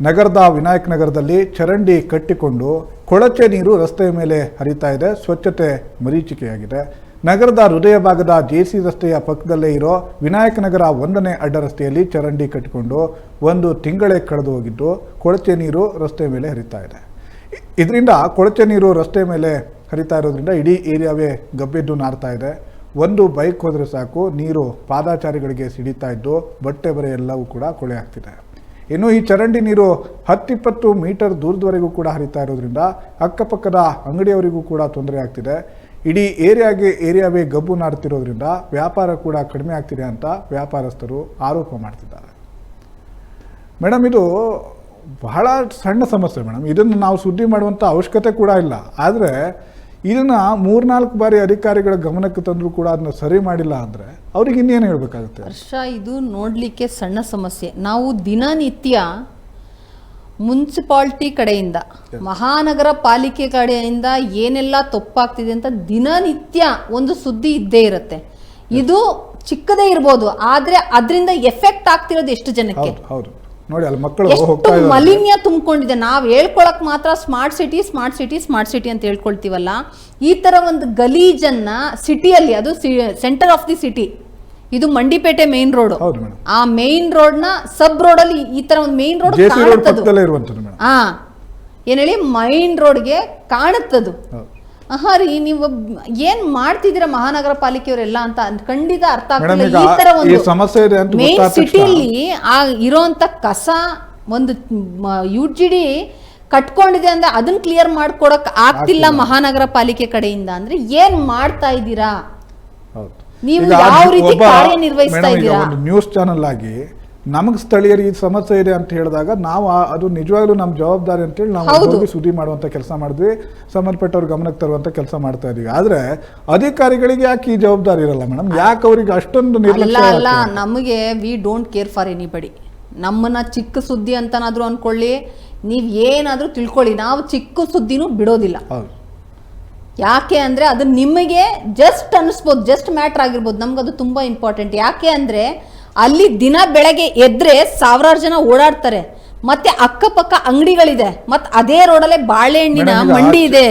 ನಗರದ ವಿನಾಯಕ್ ನಗರದಲ್ಲಿ ಚರಂಡಿ ಕಟ್ಟಿಕೊಂಡು ಕೊಳಚೆ ನೀರು ರಸ್ತೆಯ ಮೇಲೆ ಹರಿತಾ ಇದೆ. ಸ್ವಚ್ಛತೆ ಮರೀಚಿಕೆಯಾಗಿದೆ. ನಗರದ ಹೃದಯ ಭಾಗದ ಜೆಸಿ ರಸ್ತೆಯ ಪಕ್ಕದಲ್ಲೇ ಇರೋ ವಿನಾಯಕ ನಗರ 1ನೇ ಅಡ್ಡ ರಸ್ತೆಯಲ್ಲಿ ಚರಂಡಿ ಕಟ್ಟಿಕೊಂಡು 1 ತಿಂಗಳೇ ಕಳೆದು ಹೋಗಿದ್ದು ಕೊಳಚೆ ನೀರು ರಸ್ತೆ ಮೇಲೆ ಹರಿತಾ ಇದೆ. ಇದರಿಂದ ಕೊಳಚೆ ನೀರು ರಸ್ತೆ ಮೇಲೆ ಹರಿತಾ ಇರೋದ್ರಿಂದ ಇಡೀ ಏರಿಯಾವೇ ಗಬ್ಬೆದ್ದು ನಾರ್ತಾ ಇದೆ. ಒಂದು ಬೈಕ್ ಹೋದರೆ ಸಾಕು ನೀರು ಪಾದಾಚಾರಿಗಳಿಗೆ ಸಿಡಿತಾ ಇದ್ದು ಬಟ್ಟೆ ಬರೆ ಎಲ್ಲವೂ ಕೂಡ ಕೊಳೆ ಆಗ್ತಿದೆ. ಇನ್ನು ಈ ಚರಂಡಿ ನೀರು 10-20 ಮೀಟರ್ ದೂರದವರೆಗೂ ಕೂಡ ಹರಿತಾ ಇರೋದ್ರಿಂದ ಅಕ್ಕಪಕ್ಕದ ಅಂಗಡಿಯವರಿಗೂ ಕೂಡ ತೊಂದರೆ ಆಗ್ತಿದೆ. ಇಡೀ ಏರಿಯಾವೇ ಗಬ್ಬು ನಾರ್ತಿರೋದ್ರಿಂದ ವ್ಯಾಪಾರ ಕೂಡ ಕಡಿಮೆ ಆಗ್ತಿದೆ ಅಂತ ವ್ಯಾಪಾರಸ್ಥರು ಆರೋಪ ಮಾಡ್ತಿದ್ದಾರೆ. ಮೇಡಮ್, ಇದು ಬಹಳ ಸಣ್ಣ ಸಮಸ್ಯೆ ಮೇಡಮ್. ಇದನ್ನು ನಾವು ಸುದ್ದಿ ಮಾಡುವಂಥ ಅವಶ್ಯಕತೆ ಕೂಡ ಇಲ್ಲ. ಆದರೆ ಇದನ್ನು 3-4 ಬಾರಿ ಅಧಿಕಾರಿಗಳ ಗಮನಕ್ಕೆ ತಂದರೂ ಕೂಡ ಅದನ್ನ ಸರಿ ಮಾಡಿಲ್ಲ ಅಂದರೆ ಅವ್ರಿಗೆ ಇನ್ನೇನು ಹೇಳಬೇಕಾಗುತ್ತೆ? ಹರ್ಷ, ಇದು ನೋಡಲಿಕ್ಕೆ ಸಣ್ಣ ಸಮಸ್ಯೆ. ನಾವು ದಿನನಿತ್ಯ ಮುನ್ಸಿಪಾಲ್ಟಿ ಕಡೆಯಿಂದ, ಮಹಾನಗರ ಪಾಲಿಕೆ ಕಡೆಯಿಂದ ಏನೆಲ್ಲ ತಪ್ಪಾಗ್ತಿದೆ ಅಂತ ದಿನನಿತ್ಯ ಒಂದು ಸುದ್ದಿ ಇದ್ದೇ ಇರುತ್ತೆ. ಇದು ಚಿಕ್ಕದೇ ಇರ್ಬೋದು, ಆದರೆ ಅದರಿಂದ ಎಫೆಕ್ಟ್ ಆಗ್ತಿರೋದು ಎಷ್ಟು ಜನಕ್ಕೆ? ಹೌದು ನೋಡಿ, ಅಲ್ಲಿ ಮಕ್ಕಳು ಎಷ್ಟು ಮಲಿನ್ಯ ತುಂಬಿಕೊಂಡಿದೆ. ನಾವು ಹೇಳ್ಕೊಳಕ್ ಮಾತ್ರ smart city smart city smart city ಅಂತ ಹೇಳ್ಕೊಳ್ತೀವಲ್ಲ, ಈ ತರ ಒಂದು ಗಲೀಜನ್ನ ಸಿಟಿಯಲ್ಲಿ, ಅದು ಸೆಂಟರ್ ಆಫ್ ದಿ ಸಿಟಿ, ಇದು ಮಂಡಿಪೇಟೆ ಮೇನ್ ರೋಡ್, ಆ ಮೇನ್ ರೋಡ್ ನ ಸಬ್ ರೋಡ್ ಅಲ್ಲಿ ಈ ತರ ಒಂದು ಮೇನ್ ರೋಡ್ ಕಾಣುತ್ತದು. ಏನ್ ಹೇಳಿ, ಮೈನ್ ರೋಡ್ಗೆ ಕಾಣುತ್ತದು. ರೀ, ನೀವು ಏನ್ ಮಾಡ್ತಿದ್ದೀರಾ ಮಹಾನಗರ ಪಾಲಿಕೆಯವರೆಲ್ಲ ಅಂತ ಖಂಡಿತ ಅರ್ಥ ಆಗ್ತಿಲ್ಲ. ಈ ತರ ಒಂದು ಮೇನ್ ಸಿಟಿಯಲ್ಲಿ ಆ ಇರೋಂತ ಕಸ ಒಂದು UGD ಕಟ್ಕೊಂಡಿದೆ ಅಂದ್ರೆ ಅದನ್ನ ಕ್ಲಿಯರ್ ಮಾಡ್ಕೊಡಕ್ ಆಗ್ತಿಲ್ಲ ಮಹಾನಗರ ಪಾಲಿಕೆ ಕಡೆಯಿಂದ. ಅಂದ್ರೆ ಏನ್ ಮಾಡ್ತಾ ಇದ್ದೀರಾ ನೀವು? ಯಾವ ರೀತಿ ಕಾರ್ಯನಿರ್ವಹಿಸ್ತಾ ಇದ್ದೀರಾ? ನ್ಯೂಸ್ ಚಾನಲ್ ಆಗಿ ನಮಗೆ ಸ್ಥಳೀಯರಿಗೆ ಈ ಸಮಸ್ಯೆ ಇದೆ ಅಂತ ಹೇಳಿದಾಗ ನಾವು ಅದು ನಿಜವಾಗ್ಲೂ ನಮ್ಮ ಜವಾಬ್ದಾರಿ ಅಂತೇಳಿ ನಾವು ಹೋಗಿ ಸುದ್ದಿ ಮಾಡುವಂಥ ಕೆಲಸ ಮಾಡಿದ್ವಿ, ಸಂಬಂಧಪಟ್ಟವ್ರ ಗಮನಕ್ಕೆ ತರುವಂಥ ಕೆಲಸ ಮಾಡ್ತಾ ಇದೀವಿ. ಆದರೆ ಅಧಿಕಾರಿಗಳಿಗೆ ಯಾಕೆ ಈ ಜವಾಬ್ದಾರಿ ಇರಲ್ಲ ಮೇಡಮ್? ಯಾಕೆ ಅವರಿಗೆ ಅಷ್ಟೊಂದು ನಿರ್ಲಕ್ಷ್ಯ? ಅಲ್ಲ, ನಮಗೆ we don't care for anybody. ನಮ್ಮನ್ನ ಚಿಕ್ಕ ಸುದ್ದಿ ಅಂತನಾದ್ರೂ ಅನ್ಕೊಳ್ಳಿ, ನೀವು ಏನಾದರೂ ತಿಳ್ಕೊಳ್ಳಿ, ನಾವು ಚಿಕ್ಕ ಸುದ್ದಿನೂ ಬಿಡೋದಿಲ್ಲ. ಯಾಕೆ ಅಂದರೆ ಅದು ನಿಮಗೆ ಜಸ್ಟ್ ಅನ್ನಿಸ್ಬೋದು, ಜಸ್ಟ್ ಮ್ಯಾಟ್ರ್ ಆಗಿರ್ಬೋದು, ನಮ್ಗೆ ಅದು ತುಂಬ ಇಂಪಾರ್ಟೆಂಟ್. ಯಾಕೆ ಅಂದರೆ ಅಲ್ಲಿ ದಿನ ಬೆಳಗ್ಗೆ ಎದ್ರೆ 1000 ಜನ ಓಡಾಡ್ತಾರೆ, ಮತ್ತೆ ಅಕ್ಕಪಕ್ಕ ಅಂಗಡಿಗಳಿದೆ, ಮತ್ತೆ ಅದೇ ರೋಡಲ್ಲೇ ಬಾಳೆಹಣ್ಣಿನ ಮಂಡಿ ಇದೆ.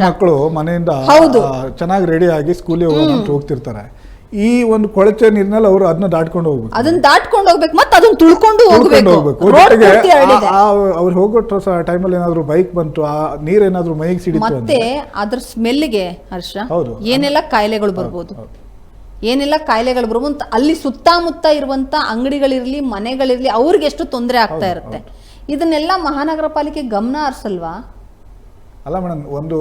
ಮಕ್ಕಳು ಮನೆಯಿಂದ ಚೆನ್ನಾಗಿ ರೆಡಿ ಆಗಿ ಸ್ಕೂಲಿಗೆ ಹೋಗ್ತಿರ್ತಾರೆ. ಈ ಒಂದು ಕೊಳಚೆ ನೀರಿನಲ್ಲಿ ಅವರು ಅದನ್ನ ದಾಟ್ಕೊಂಡು ಹೋಗ್ಬೇಕು, ಮತ್ತೆ ಅದನ್ನ ತುಳ್ಕೊಂಡು ಹೋಗ್ಬೇಕು. ಅವ್ರು ಹೋಗೋ ಟೈಮಲ್ಲಿ ಏನಾದ್ರು ಬೈಕ್ ಬಂತು, ಆ ನೀರೇನಾದ್ರೂ ಮೈಗೆ ಸಿಡಿತು, ಮತ್ತೆ ಅದ್ರ ಸ್ಮೆಲ್ಗೆ ಹರ್ಷ ಏನೆಲ್ಲ ಕಾಯಿಲೆಗಳು ಬರ್ಬೋದು, ಏನೆಲ್ಲ ಕಾಯಿಲೆಗಳು ಬರ್ಬೋದು. ಅಲ್ಲಿ ಸುತ್ತಮುತ್ತ ಇರುವಂತ ಅಂಗಡಿಗಳಿರ್ಲಿ, ಮನೆಗಳಿರ್ಲಿ, ಅವ್ರಿಗೆ ಎಷ್ಟು ತೊಂದರೆ ಆಗ್ತಾ ಇರುತ್ತೆ. ಇದನ್ನೆಲ್ಲ ಮಹಾನಗರ ಪಾಲಿಕೆ ಗಮನ ಹರಿಸಲ್ವಾ? ಅಲ್ಲ ಮೇಡಮ್, ಒಂದು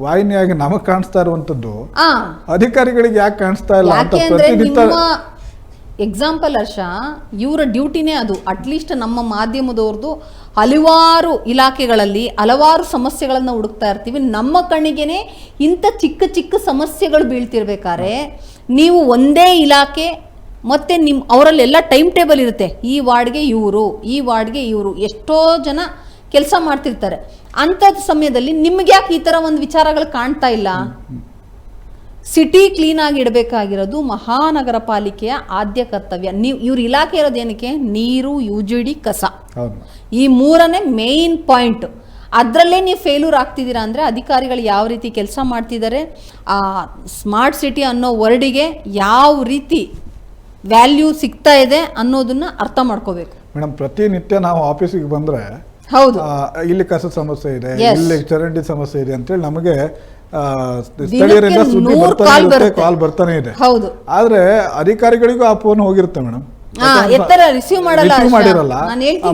ವಾಹಿನಿಯಾಗಿ ನಮಗ್ ಕಾಣಿಸ್ತಾ ಇರುವಂತದ್ದು ಅಧಿಕಾರಿಗಳಿಗೆ ಯಾಕೆ ಕಾಣಿಸ್ತಾ ಇಲ್ಲ? ಎಕ್ಸಾಂಪಲ್ ಹರ್ಷ, ಇವರ ಡ್ಯೂಟಿನೇ ಅದು. ಅಟ್ಲೀಸ್ಟ್ ನಮ್ಮ ಮಾಧ್ಯಮದವ್ರದ್ದು ಹಲವಾರು ಇಲಾಖೆಗಳಲ್ಲಿ ಹಲವಾರು ಸಮಸ್ಯೆಗಳನ್ನ ಹುಡುಕ್ತಾ ಇರ್ತೀವಿ. ನಮ್ಮ ಕಣ್ಣಿಗೆನೆ ಇಂಥ ಚಿಕ್ಕ ಚಿಕ್ಕ ಸಮಸ್ಯೆಗಳು ಬೀಳ್ತಿರ್ಬೇಕಾದ್ರೆ ನೀವು ಒಂದೇ ಇಲಾಖೆ ಮತ್ತೆ ಅವರಲ್ಲೆಲ್ಲ ಟೈಮ್ ಟೇಬಲ್ ಇರುತ್ತೆ. ಈ ವಾರ್ಡ್ಗೆ ಇವರು, ಈ ವಾರ್ಡ್ಗೆ ಇವರು, ಎಷ್ಟೋ ಜನ ಕೆಲಸ ಮಾಡ್ತಿರ್ತಾರೆ. ಅಂಥದ್ದು ಸಮಯದಲ್ಲಿ ನಿಮ್ಗೆ ಯಾಕೆ ಈ ಥರ ಒಂದು ವಿಚಾರಗಳು ಕಾಣ್ತಾ ಇಲ್ಲ? ಸಿಟಿ ಕ್ಲೀನ್ ಆಗಿ ಇಡಬೇಕಾಗಿರೋದು ಮಹಾನಗರ ಪಾಲಿಕೆಯ ಆದ್ಯ ಕರ್ತವ್ಯ. ಇವ್ರ ಇಲಾಖೆ ಇರೋದು ಏನಕ್ಕೆ? ನೀರು, UGD, ಕಸ, ಈ 3ನೇ ಮೇನ್ ಪಾಯಿಂಟ್. ಅದರಲ್ಲೇ ನೀವು ಫೇಲ್ಯೂರ್ ಆಗ್ತಿದ್ದೀರಾ ಅಂದರೆ ಅಧಿಕಾರಿಗಳು ಯಾವ ರೀತಿ ಕೆಲಸ ಮಾಡ್ತಿದ್ದಾರೆ, ಆ ಸ್ಮಾರ್ಟ್ ಸಿಟಿ ಅನ್ನೋ ವರ್ಡಿಗೆ ಯಾವ ರೀತಿ ವ್ಯಾಲ್ಯೂ ಸಿಗ್ತಾ ಇದೆ ಅನ್ನೋದನ್ನ ಅರ್ಥ ಮಾಡ್ಕೋಬೇಕು. ಮೇಡಮ್, ಪ್ರತಿನಿತ್ಯ ನಾವು ಆಫೀಸಿಗೆ ಬಂದರೆ ಹೌದು, ಇಲ್ಲಿ ಕಸ ಸಮಸ್ಯೆ ಇದೆ, ಇಲ್ಲಿ ಚರಂಡಿ ಸಮಸ್ಯೆ ಇದೆ ಅಂತೇಳಿ ನಮಗೆ ಸ್ಥಳೀಯರಿಂದ ಸುದ್ದಿ ಕಾಲ್ ಬರ್ತಾನೆ ಇದೆ. ಹೌದು, ಆದ್ರೆ ಅಧಿಕಾರಿಗಳಿಗೂ ಆ ಫೋನ್ ಹೋಗಿರುತ್ತೆ ಮೇಡಮ್, ರಿಸೀವ್ ಮಾಡಿರಲ್ಲ.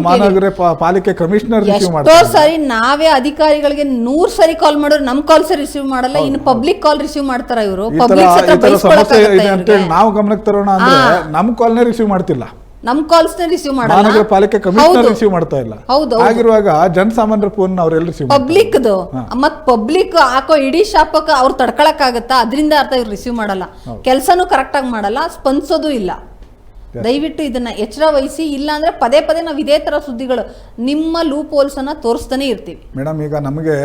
ಮಹಾನಗರ ಪಾಲಿಕೆ ಕಮಿಷನರ್ ಎಷ್ಟೋ ಸರಿ ನಾವೇ ಅಧಿಕಾರಿಗಳಿಗೆ 100 ಸರಿ ಕಾಲ್ ಮಾಡೋರು ನಮ್ ಕಾಲ್ ಸರಿ ರಿಸೀವ್ ಮಾಡಲ್ಲ. ಇನ್ನು ಪಬ್ಲಿಕ್ ಕಾಲ್ ರಿಸೀವ್ ಮಾಡ್ತಾರ ಇವರು? ನಾವು ಗಮನಕ್ಕೆ ತರೋಣ ಅಂದ್ರೆ ನಮ್ ಕಾಲ್ನೇ ರಿಸೀವ್ ಮಾಡ್ತಿಲ್ಲ, ನಮ್ ಕಾಲ್ಸ್ ರಿಸೀವ್ ಮಾಡಲ್ಲ, ಮಹಾನಗರ ಪಾಲಿಕೆ ಕಮಿಷನರ್ ರಿಸೀವ್ ಮಾಡ್ತಾ ಇಲ್ಲ. ಆಗಿರುವಾಗ ಜನಸಾಮಾನ್ಯರ ಫೋನ್ ಅವರೆಲ್ಲ ರಿಸೀವ್ ಪಬ್ಲಿಕ್ ಮತ್ ಪಬ್ಲಿಕ್ ಹಾಕೋ ಇಡೀ ಶಾಪಕ್ಕೆ ಅವ್ರು ತಡ್ಕೊಳಕ್ ಆಗತ್ತಾ? ಅದರಿಂದ ಅರ್ಥ ಇವ್ರು ರಿಸೀವ್ ಮಾಡಲ್ಲ, ಕೆಲ್ಸನೂ ಕರೆಕ್ಟ್ ಆಗಿ ಮಾಡಲ್ಲ, ಸ್ಪಂದಿಸೋದು ಇಲ್ಲ. ದಯವಿಟ್ಟು ಇದನ್ನ ಎಚ್ಚರ ವಹಿಸಿ, ಇಲ್ಲ ಅಂದ್ರೆ ಪದೇ ಪದೇ ನಾವು ಇದೇ ತರ ಸುದ್ದಿಗಳು ನಿಮ್ಮ ಲೂಪ್ ಹೋಲ್ಸ್ ಅನ್ನ ತೋರಿಸ್ತಾನೆ ಇರ್ತೀವಿ. ಮೇಡಮ್, ಈಗ ನಮಗೆ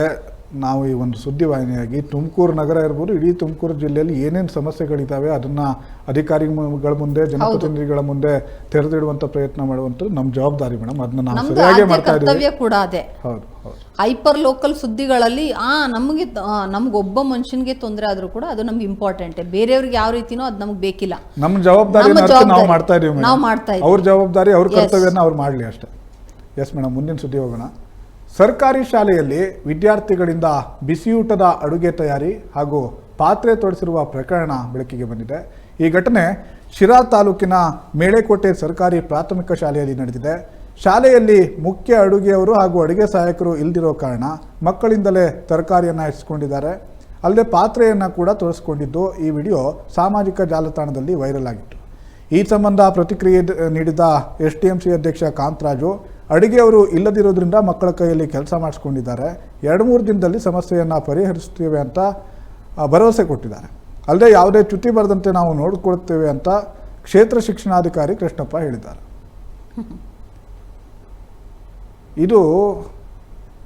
ನಾವು ಈ ಒಂದು ಸುದ್ದಿವಾಹಿನಿಯಾಗಿ ತುಮಕೂರು ನಗರ ಇರ್ಬೋದು, ಇಡೀ ತುಮಕೂರು ಜಿಲ್ಲೆಯಲ್ಲಿ ಏನೇನು ಸಮಸ್ಯೆಗಳಿದ್ದಾವೆ ಅದನ್ನ ಅಧಿಕಾರಿಗಳ ಮುಂದೆ, ಜನಪ್ರತಿನಿಧಿಗಳ ಮುಂದೆ ತೆರೆದಿಡುವಂತ ಪ್ರಯತ್ನ ಮಾಡುವಂಥದ್ದು ನಮ್ಮ ಜವಾಬ್ದಾರಿ ಮೇಡಮ್. ಅದನ್ನ ನಾವು ನಮ್ದು ಸರಿಯಾಗಿ ಆದ್ಯ ಮಾಡ್ತಾ ಇದ್ದೀವಿ. ಕರ್ತವ್ಯ ಕೂಡ ಅದೇ. ಹೌದು ಹೌದು. ಹೈಪರ್ ಲೋಕಲ್ ಸುದ್ದಿಗಳಲ್ಲಿ ನಮ್ಗೊಬ್ಬ ಮನುಷ್ಯನಿಗೆ ತೊಂದರೆ ಆದ್ರೂ ಕೂಡ ಅದು ನಮ್ಗೆ ಇಂಪಾರ್ಟೆಂಟ್. ಬೇರೆಯವ್ರಿಗೆ ಯಾವ ರೀತಿನೋ ಅದು ನಮ್ಗೆ ಬೇಕಿಲ್ಲ. ನಮ್ಮ ಜವಾಬ್ದಾರಿ ನಾವು ಮಾಡ್ತಾ ಇದೀವಿ. ನಾವು ಮಾಡ್ತಾ ಇದ್ದೀವಿ. ಅವ್ರ ಜವಾಬ್ದಾರಿ, ಅವ್ರ ಕರ್ತವ್ಯನ ಅವ್ರು ಮಾಡಲಿ ಅಷ್ಟೇ. ಎಸ್ ಮೇಡಮ್, ಮುಂದಿನ ಸುದ್ದಿ ಹೋಗೋಣ. ಸರ್ಕಾರಿ ಶಾಲೆಯಲ್ಲಿ ವಿದ್ಯಾರ್ಥಿಗಳಿಂದ ಬಿಸಿಯೂಟದ ಅಡುಗೆ ತಯಾರಿ ಹಾಗೂ ಪಾತ್ರೆ ತೊಡಿಸಿರುವ ಪ್ರಕರಣ ಬೆಳಕಿಗೆ ಬಂದಿದೆ. ಈ ಘಟನೆ ಶಿರಾ ತಾಲೂಕಿನ ಮೇಳೆಕೋಟೆ ಸರ್ಕಾರಿ ಪ್ರಾಥಮಿಕ ಶಾಲೆಯಲ್ಲಿ ನಡೆದಿದೆ. ಶಾಲೆಯಲ್ಲಿ ಮುಖ್ಯ ಅಡುಗೆಯವರು ಹಾಗೂ ಅಡುಗೆ ಸಹಾಯಕರು ಇಲ್ದಿರೋ ಕಾರಣ ಮಕ್ಕಳಿಂದಲೇ ತರಕಾರಿಯನ್ನು ಹೆಚ್ಚಿಕೊಂಡಿದ್ದಾರೆ. ಅಲ್ಲದೆ ಪಾತ್ರೆಯನ್ನು ಕೂಡ ತೊಡಸ್ಕೊಂಡಿದ್ದು ಈ ವಿಡಿಯೋ ಸಾಮಾಜಿಕ ಜಾಲತಾಣದಲ್ಲಿ ವೈರಲ್ ಆಗಿತ್ತು. ಈ ಸಂಬಂಧ ಪ್ರತಿಕ್ರಿಯೆ ನೀಡಿದ STMC ಅಧ್ಯಕ್ಷ ಕಾಂತರಾಜು, ಅಡುಗೆಯವರು ಇಲ್ಲದಿರೋದ್ರಿಂದ ಮಕ್ಕಳ ಕೈಯಲ್ಲಿ ಕೆಲಸ ಮಾಡಿಸ್ಕೊಂಡಿದ್ದಾರೆ. 2-3 ದಿನದಲ್ಲಿ ಸಮಸ್ಯೆಯನ್ನು ಪರಿಹರಿಸುತ್ತೇವೆ ಅಂತ ಭರವಸೆ ಕೊಟ್ಟಿದ್ದಾರೆ. ಅಲ್ಲದೆ ಯಾವುದೇ ಚ್ಯುತಿ ಬರದಂತೆ ನಾವು ನೋಡಿಕೊಳ್ತೇವೆ ಅಂತ ಕ್ಷೇತ್ರ ಶಿಕ್ಷಣಾಧಿಕಾರಿ ಕೃಷ್ಣಪ್ಪ ಹೇಳಿದ್ದಾರೆ. ಇದು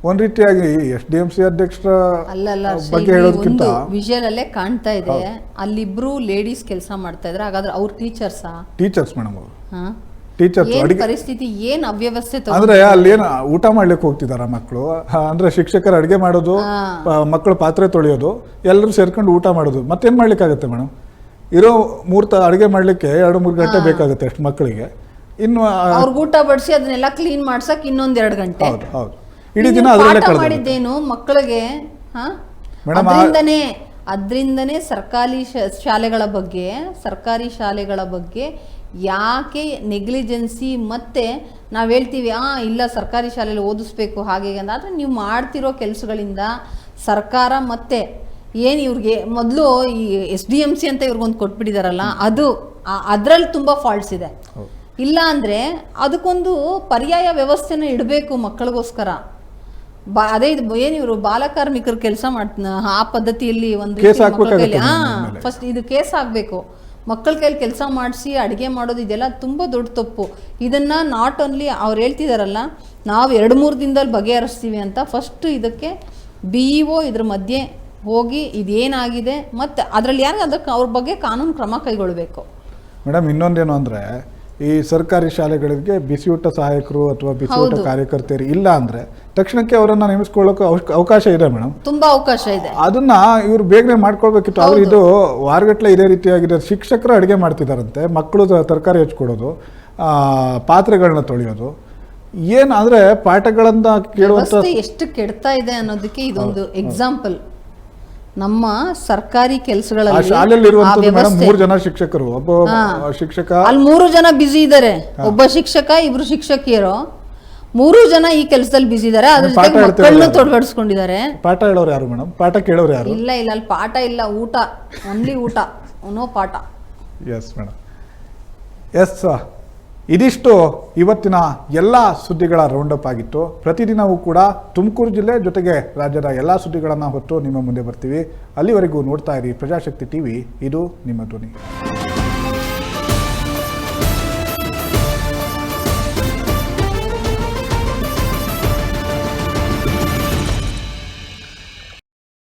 ಒಂದ್ ರೀತಿಯಾಗಿ SDMC ಅಧ್ಯಕ್ಷರ ಬಗ್ಗೆ ಹೇಳೋದಕ್ಕಿಂತ ವಿಜುವಲ್ ಅಲ್ಲೇ ಕಾಣ್ತಾ ಇದೆ. ಅಲ್ಲಿಬ್ರು ಲೇಡೀಸ್ ಕೆಲಸ ಮಾಡ್ತಾ ಇದ್ರೆ, ಹಾಗಾದ್ರೆ ಅವ್ರ ಟೀಚರ್ಸ್ ಮೇಡಮ್, ಅವರು ಟೀಚರ್ಸ್. ಪರಿಸ್ಥಿತಿ ಏನ್ ಅವ್ಯವಸ್ಥೆ ಅಂದ್ರೆ ಅಲ್ಲಿ ಏನು ಊಟ ಮಾಡ್ಲಿಕ್ಕೆ ಹೋಗ್ತಿದಾರ ಮಕ್ಕಳು, ಅಂದ್ರೆ ಶಿಕ್ಷಕರು ಅಡುಗೆ ಮಾಡೋದು, ಮಕ್ಕಳು ಪಾತ್ರೆ ತೊಳೆಯೋದು, ಎಲ್ಲರೂ ಸೇರ್ಕೊಂಡು ಊಟ ಮಾಡೋದು. ಮತ್ತೇನ್ ಮಾಡ್ಲಿಕ್ಕಾಗತ್ತೆ ಮೇಡಮ್? ಇರೋ ಅಡುಗೆ ಮಾಡ್ಲಿಕ್ಕೆ 2-3 ಗಂಟೆ ಬೇಕಾಗುತ್ತೆ ಅಷ್ಟು ಮಕ್ಕಳಿಗೆ. ಇನ್ನು ಅವ್ರಿಗೆ ಊಟ ಬಡಿಸಿ ಅದನ್ನೆಲ್ಲ ಕ್ಲೀನ್ ಮಾಡ್ಸಕ್ ಇನ್ನೊಂದ್ 2 ಗಂಟೆ. ಹೌದು, ಇಡೀ ದಿನ ಅದರಲ್ಲೇ ಮಾಡಿದ್ದೇನು ಮಕ್ಕಳಿಗೆ? ಅದ್ರಿಂದನೇ ಸರ್ಕಾರಿ ಶಾಲೆಗಳ ಬಗ್ಗೆ ಯಾಕೆ ನೆಗ್ಲಿಜೆನ್ಸಿ, ಮತ್ತೆ ನಾವು ಹೇಳ್ತೀವಿ ಇಲ್ಲ ಸರ್ಕಾರಿ ಶಾಲೆಯಲ್ಲಿ ಓದಿಸ್ಬೇಕು ಹಾಗೆ ಅಂದರೆ, ನೀವು ಮಾಡ್ತಿರೋ ಕೆಲಸಗಳಿಂದ ಸರ್ಕಾರ ಮತ್ತೆ ಏನು ಇವ್ರಿಗೆ ಮೊದಲು ಈ SDMC ಅಂತ ಇವ್ರಿಗೊಂದು ಕೊಟ್ಬಿಟ್ಟಿದಾರಲ್ಲ, ಅದರಲ್ಲಿ ತುಂಬ ಫಾಲ್ಟ್ಸ್ ಇದೆ. ಇಲ್ಲ ಅಂದರೆ ಅದಕ್ಕೊಂದು ಪರ್ಯಾಯ ವ್ಯವಸ್ಥೆನ ಇಡಬೇಕು ಮಕ್ಕಳಿಗೋಸ್ಕರ. ಅದೇ ಏನು ಇವರು ಬಾಲಕಾರ್ಮಿಕರು ಕೆಲಸ ಆ ಪದ್ಧತಿಯಲ್ಲಿ ಒಂದು ಫಸ್ಟ್ ಇದು ಕೇಸ್ ಆಗಬೇಕು. ಮಕ್ಕಳ ಕೈಲಿ ಕೆಲಸ ಮಾಡಿಸಿ ಅಡುಗೆ ಮಾಡೋದು ಇದೆಲ್ಲ ತುಂಬ ದೊಡ್ಡ ತಪ್ಪು. ಇದನ್ನು ನಾಟ್ ಓನ್ಲಿ ಅವ್ರು ಹೇಳ್ತಿದಾರಲ್ಲ, ನಾವು 2-3 ದಿನದಲ್ಲಿ ಬಗೆಹರಿಸ್ತೀವಿ ಅಂತ. ಫಸ್ಟ್ ಇದಕ್ಕೆ BEO ಇದ್ರ ಮಧ್ಯೆ ಹೋಗಿ ಇದೇನಾಗಿದೆ ಮತ್ತು ಅದರಲ್ಲಿ ಅದಕ್ಕೆ ಅವ್ರ ಬಗ್ಗೆ ಕಾನೂನು ಕ್ರಮ ಕೈಗೊಳ್ಳಬೇಕು. ಮೇಡಮ್, ಇನ್ನೊಂದೇನು ಅಂದರೆ, ಈ ಸರ್ಕಾರಿ ಶಾಲೆಗಳಿಗೆ ಬಿಸಿಯೂಟ ಸಹಾಯಕರು ಅಥವಾ ಬಿಸಿಯೂಟ ಕಾರ್ಯಕರ್ತರು ಇಲ್ಲ ಅಂದ್ರೆ ತಕ್ಷಣಕ್ಕೆ ಅವರನ್ನ ನೇಮಿಸ್ಕೊಳ್ಳೋಕೆ ಅವಕಾಶ ಇದೆ ಮೇಡಮ್, ತುಂಬಾ ಅವಕಾಶ ಇದೆ. ಅದನ್ನ ಇವ್ರು ಬೇಗನೆ ಮಾಡ್ಕೊಳ್ಬೇಕಿತ್ತು. ಅವ್ರು ಇದು ವಾರಗಟ್ಲೆ ಇದೇ ರೀತಿಯಾಗಿದೆ. ಶಿಕ್ಷಕರು ಅಡುಗೆ ಮಾಡ್ತಿದಾರಂತೆ, ಮಕ್ಕಳು ತರಕಾರಿ ಹೆಚ್ಚಿಕೊಡೋದು, ಪಾತ್ರೆಗಳನ್ನ ತೊಳೆಯೋದು. ಏನಾದ್ರೆ ಪಾಠಗಳನ್ನ ಕೇಳುವಂತ ಎಷ್ಟು ಕೆಡ್ತಾ ಇದೆ ಅನ್ನೋದಕ್ಕೆ ಇದೊಂದು ಎಕ್ಸಾಂಪಲ್. ನಮ್ಮ ಸರ್ಕಾರಿ ಕೆಲಸಗಳಲ್ಲಿ ಶಾಲೆಯಲ್ಲಿ ಇರುವಂತದ್ದು ಮೇಡಮ್ 3 ಜನ ಶಿಕ್ಷಕರು, ಒಬ್ಬ ಶಿಕ್ಷಕ, ಅಲ್ಲಿ 3 ಜನ ಬಿಸಿ ಇದ್ದಾರೆ. ಒಬ್ಬ ಶಿಕ್ಷಕ, 2 ಶಿಕ್ಷಕಿಯರು, 3 ಜನ ಈ ಕೆಲಸದಲ್ಲಿ ಬಿಸಿ ಇದ್ದಾರೆ. ಅದ್ರ ಜೊತೆ ಮಕ್ಕಳನ್ನು ತೊಡಗಿಸ್ಕೊಂಡಿದ್ದಾರೆ. ಪಾಠ ಹೇಳೋರು ಯಾರು ಮೇಡಮ್? ಪಾಠ ಕೇಳೋರು ಯಾರು? ಇಲ್ಲ ಅಲ್ಲಿ ಪಾಠ ಇಲ್ಲ, ಊಟ, ಓನ್ಲಿ ಊಟ, ನೋ ಪಾಠ. Yes madam, yes. ಇದಿಷ್ಟು ಇವತ್ತಿನ ಎಲ್ಲ ಸುದ್ದಿಗಳ ರೌಂಡಪ್ ಆಗಿತ್ತು. ಪ್ರತಿದಿನವೂ ಕೂಡ ತುಮಕೂರು ಜಿಲ್ಲೆ ಜೊತೆಗೆ ರಾಜ್ಯದ ಎಲ್ಲ ಸುದ್ದಿಗಳನ್ನು ಹೊತ್ತು ನಿಮ್ಮ ಮುಂದೆ ಬರ್ತೀವಿ. ಅಲ್ಲಿವರೆಗೂ ನೋಡ್ತಾ ಇರಿ ಪ್ರಜಾಶಕ್ತಿ TV, ಇದು ನಿಮ್ಮ ಧ್ವನಿ.